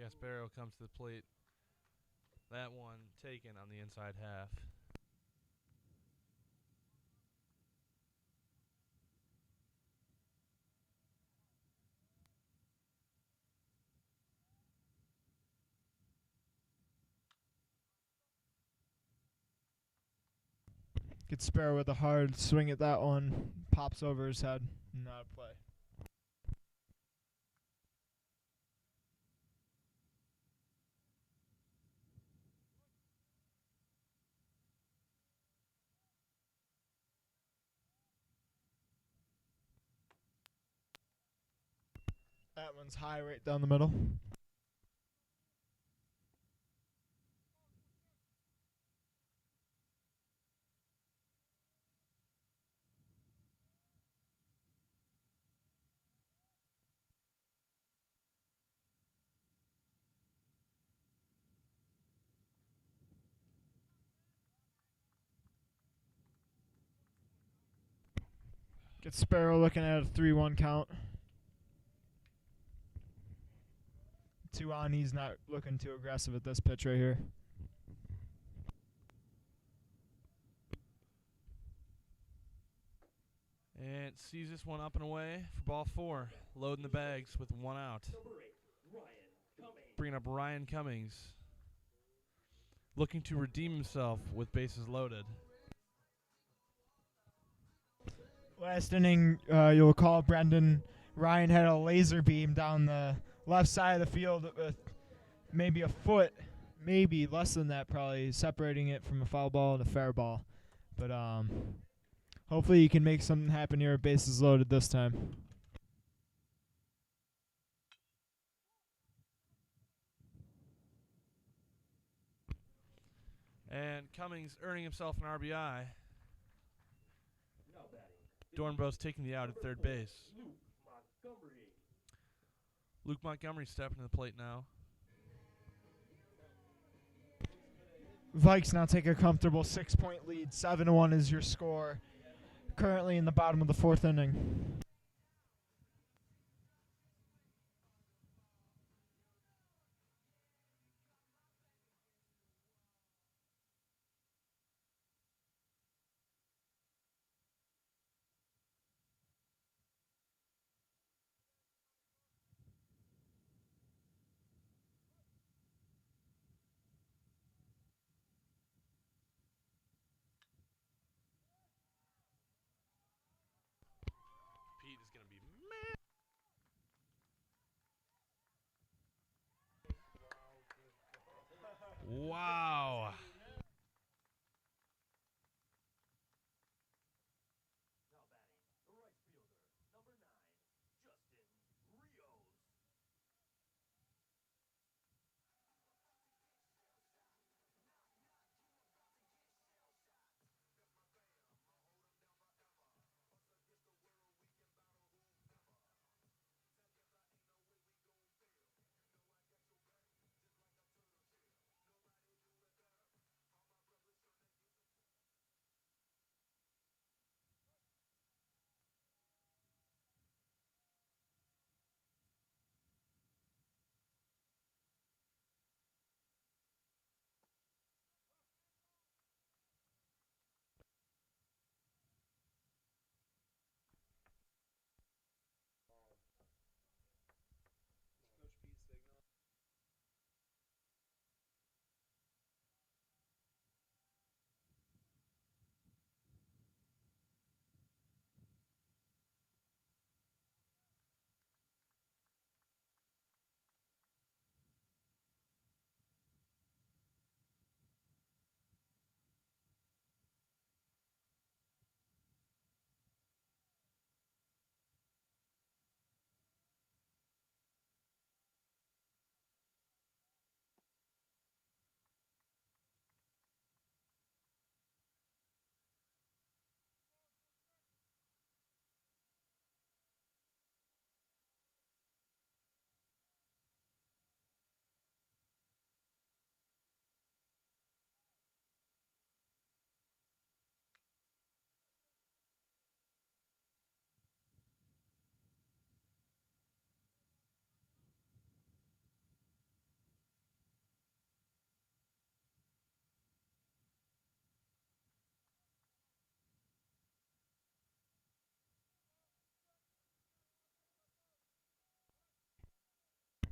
Gasparo comes to the plate. That one taken on the inside half. Gasparo with a hard swing at that one. Pops over his head. Not a play. That one's high right down the middle. Gasparo looking at a 3-1 count. 2 on. He's not looking too aggressive at this pitch right here. And sees this one up and away for ball 4. Loading the bags with 1 out. Number 8, Bringing up Ryan Cummings. Looking to redeem himself with bases loaded. Last inning, you'll recall Brendan Ryan had a laser beam down the left side of the field with maybe a foot, maybe less than that, probably separating it from a foul ball and a fair ball. But hopefully you can make something happen here. Bases loaded this time. And Cummings earning himself an RBI. Dornbos taking the out at third base. Luke Montgomery stepping to the plate now. Vikes now take a comfortable 6-point lead. 7-1 is your score. Currently in the bottom of the fourth inning. Pete is going to be mad. Wow.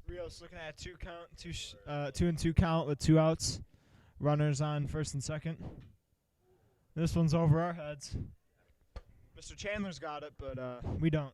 Rios looking at two and two count with 2 outs. Runners on first and second. This one's over our heads. Mr. Chandler's got it, but we don't.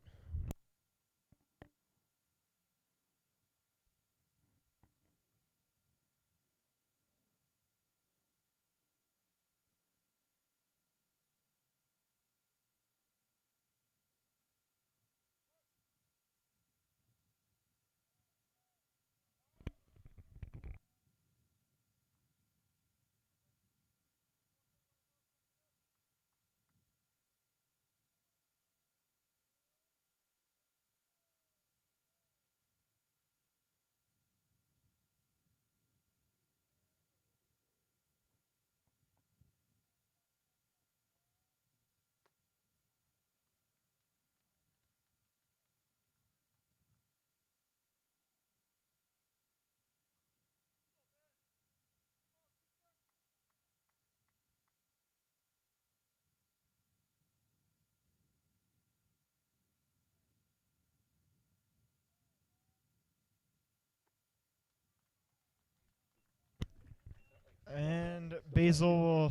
Basil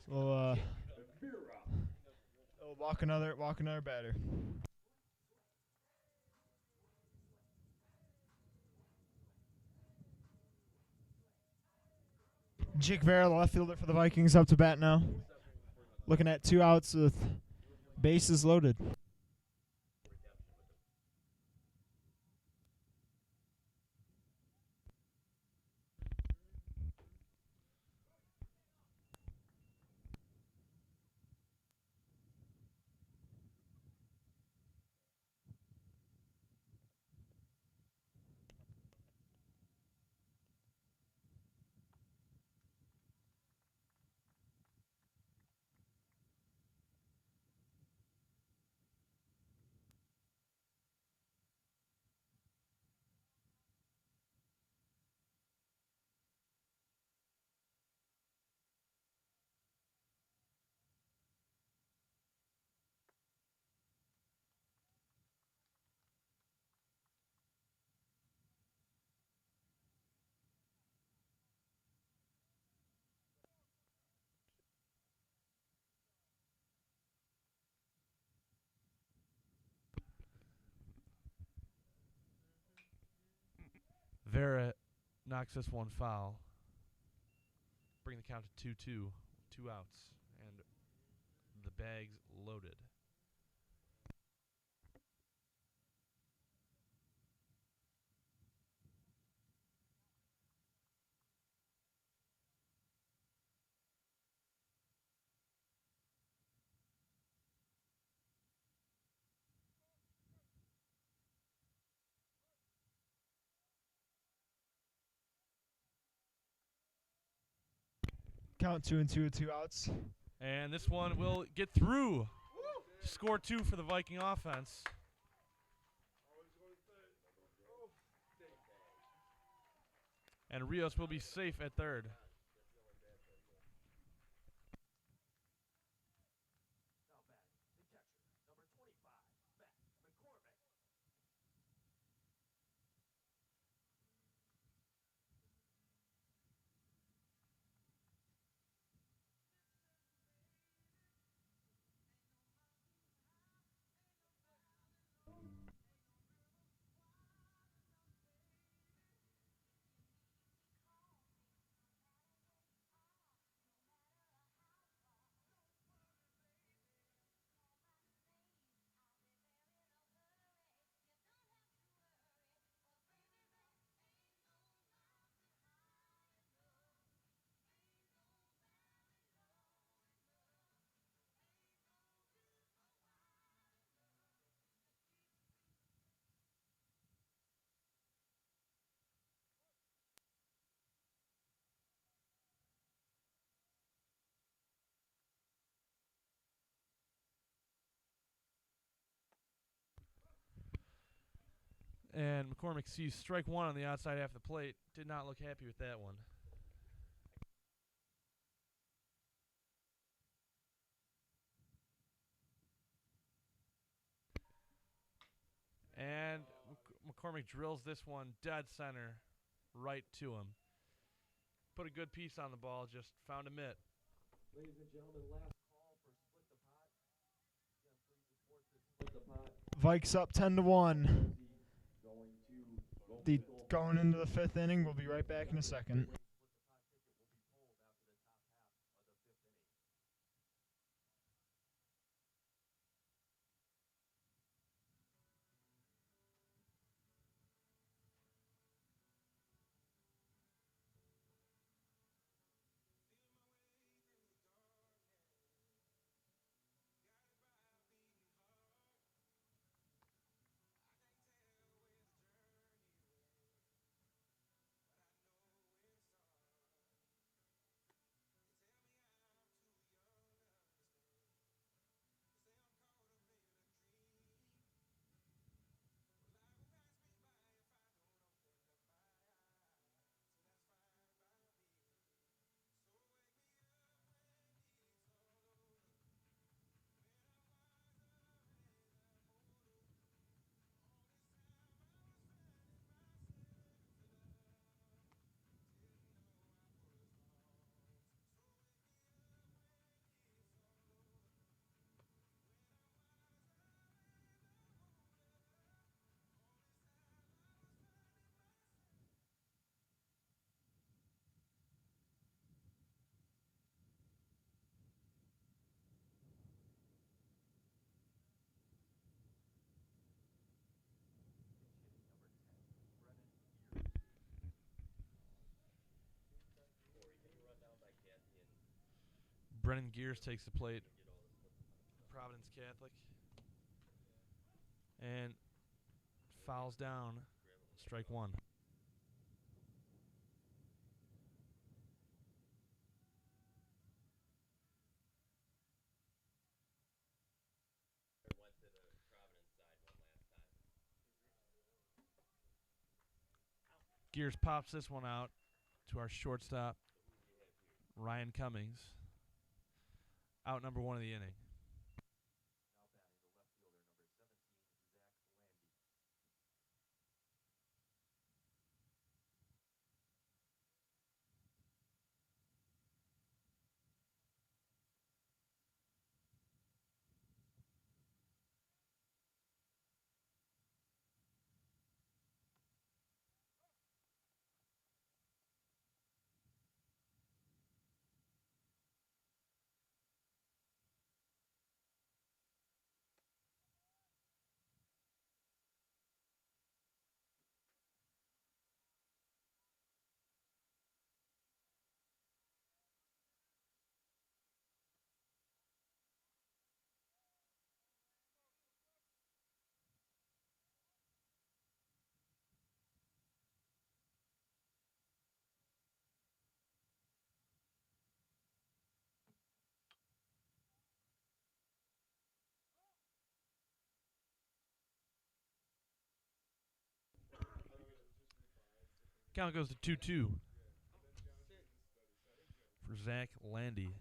will walk another batter. Jake Vera, the left fielder for the Vikings, up to bat now. Looking at 2 outs with bases loaded. Vera knocks this one foul. Bring the count to 2-2. 2 outs. And the bag's loaded. Count 2-2 with 2 outs. And this one will get through. Score 2 for the Viking offense. And Rios will be safe at third. And McCormick sees strike 1 on the outside half the plate. Did not look happy with that one. And McCormick drills this one dead center right to him. Put a good piece on the ball, just found a mitt. Ladies and gentlemen, last call for Split the Pot. Again, please report this Split the Pot. Vikes up 10-1. Going into the 5th inning. We'll be right back in a second. Brennan Gears takes the plate. Providence Catholic. And fouls down. Strike one. Gears pops this one out to our shortstop, Ryan Cummings. Out number one of the inning. Count goes to 2-2 for Zach Landy.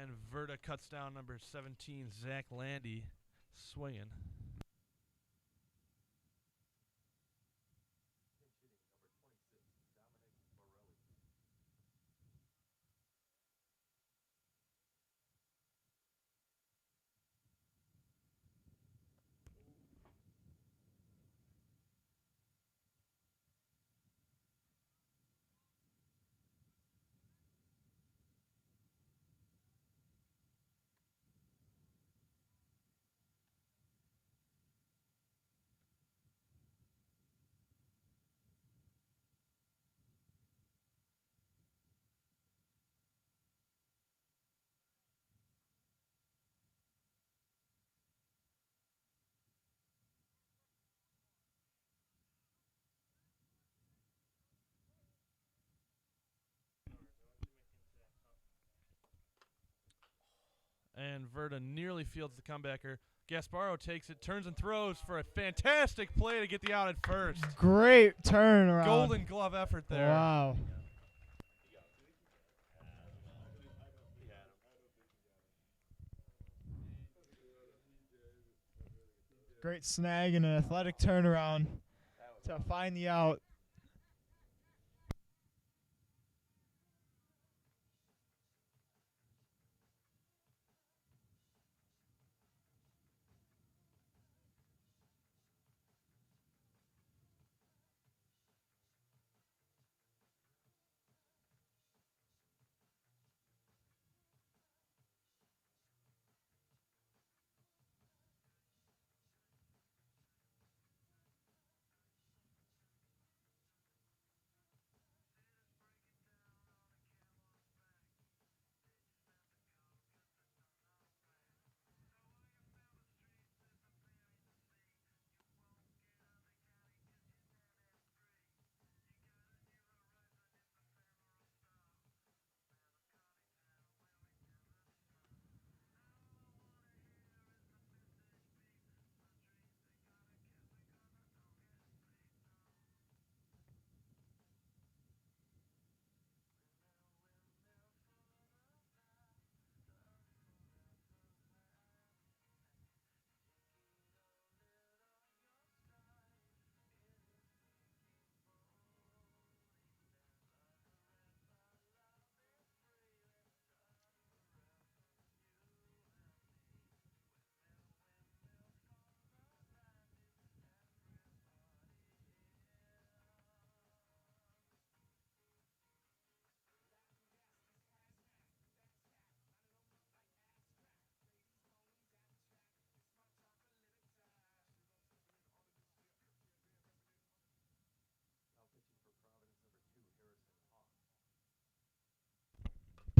And Verda cuts down number 17, Zach Landy, swinging. And Verda nearly fields the comebacker. Gasparo takes it, turns and throws for a fantastic play to get the out at first. Great turnaround. Golden glove effort there. Wow. Great snag and an athletic turnaround to find the out.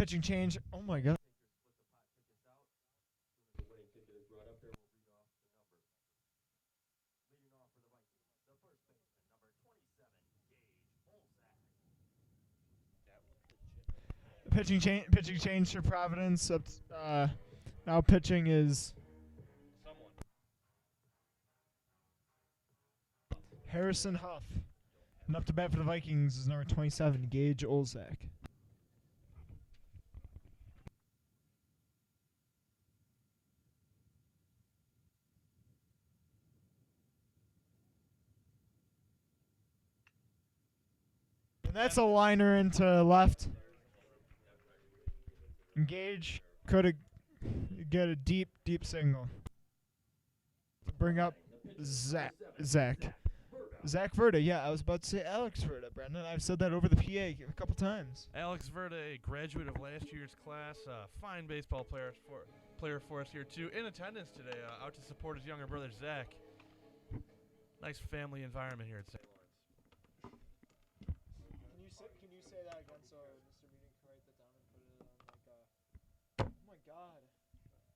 pitching change. Oh my God. The winning ticket is brought up there. We'll read off the number. Leading off for the Vikings, the first baseman, number 27, Gage Olzak. Pitching change for Providence. Now pitching is Harrison Huff. And up to bat for the Vikings is number 27, Gage Olzak. And that's a liner into left. Gage could get a deep single. Bring up Zach Verda. Yeah, I was about to say Alex Verda, Brendan. I've said that over the PA a couple times. Alex Verda, a graduate of last year's class, fine baseball player for us here too. In attendance today, out to support his younger brother Zach. Nice family environment here at St. Lawrence. Can you say that again so Mr. Meeting can write that down and put it on oh my God,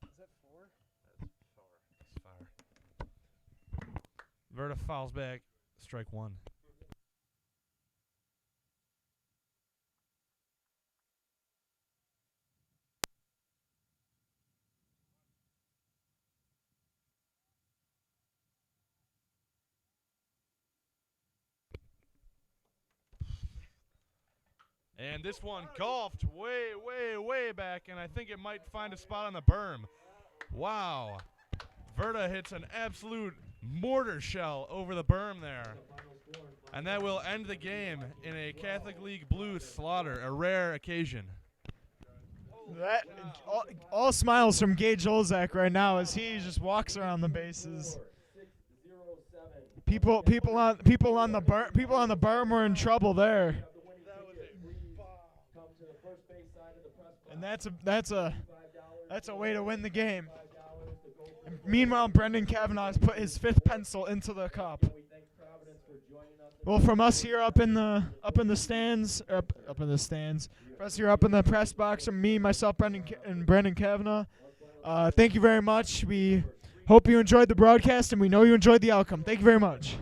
is that 4? That's far. Verda fouls back, strike 1. And this one golfed way back, and I think it might find a spot on the berm. Wow. Verda hits an absolute mortar shell over the berm there. And that will end the game in a Catholic League Blue slaughter, a rare occasion. That all smiles from Gage Olzak right now as he just walks around the bases. People on the berm were in trouble there. And that's a way to win the game. And meanwhile, Brendan Kavanaugh has put his 5th pencil into the cup. Well, from us here up in the stands, for us here up in the press box, from me, myself, Brendan Kavanaugh. Thank you very much. We hope you enjoyed the broadcast, and we know you enjoyed the outcome. Thank you very much.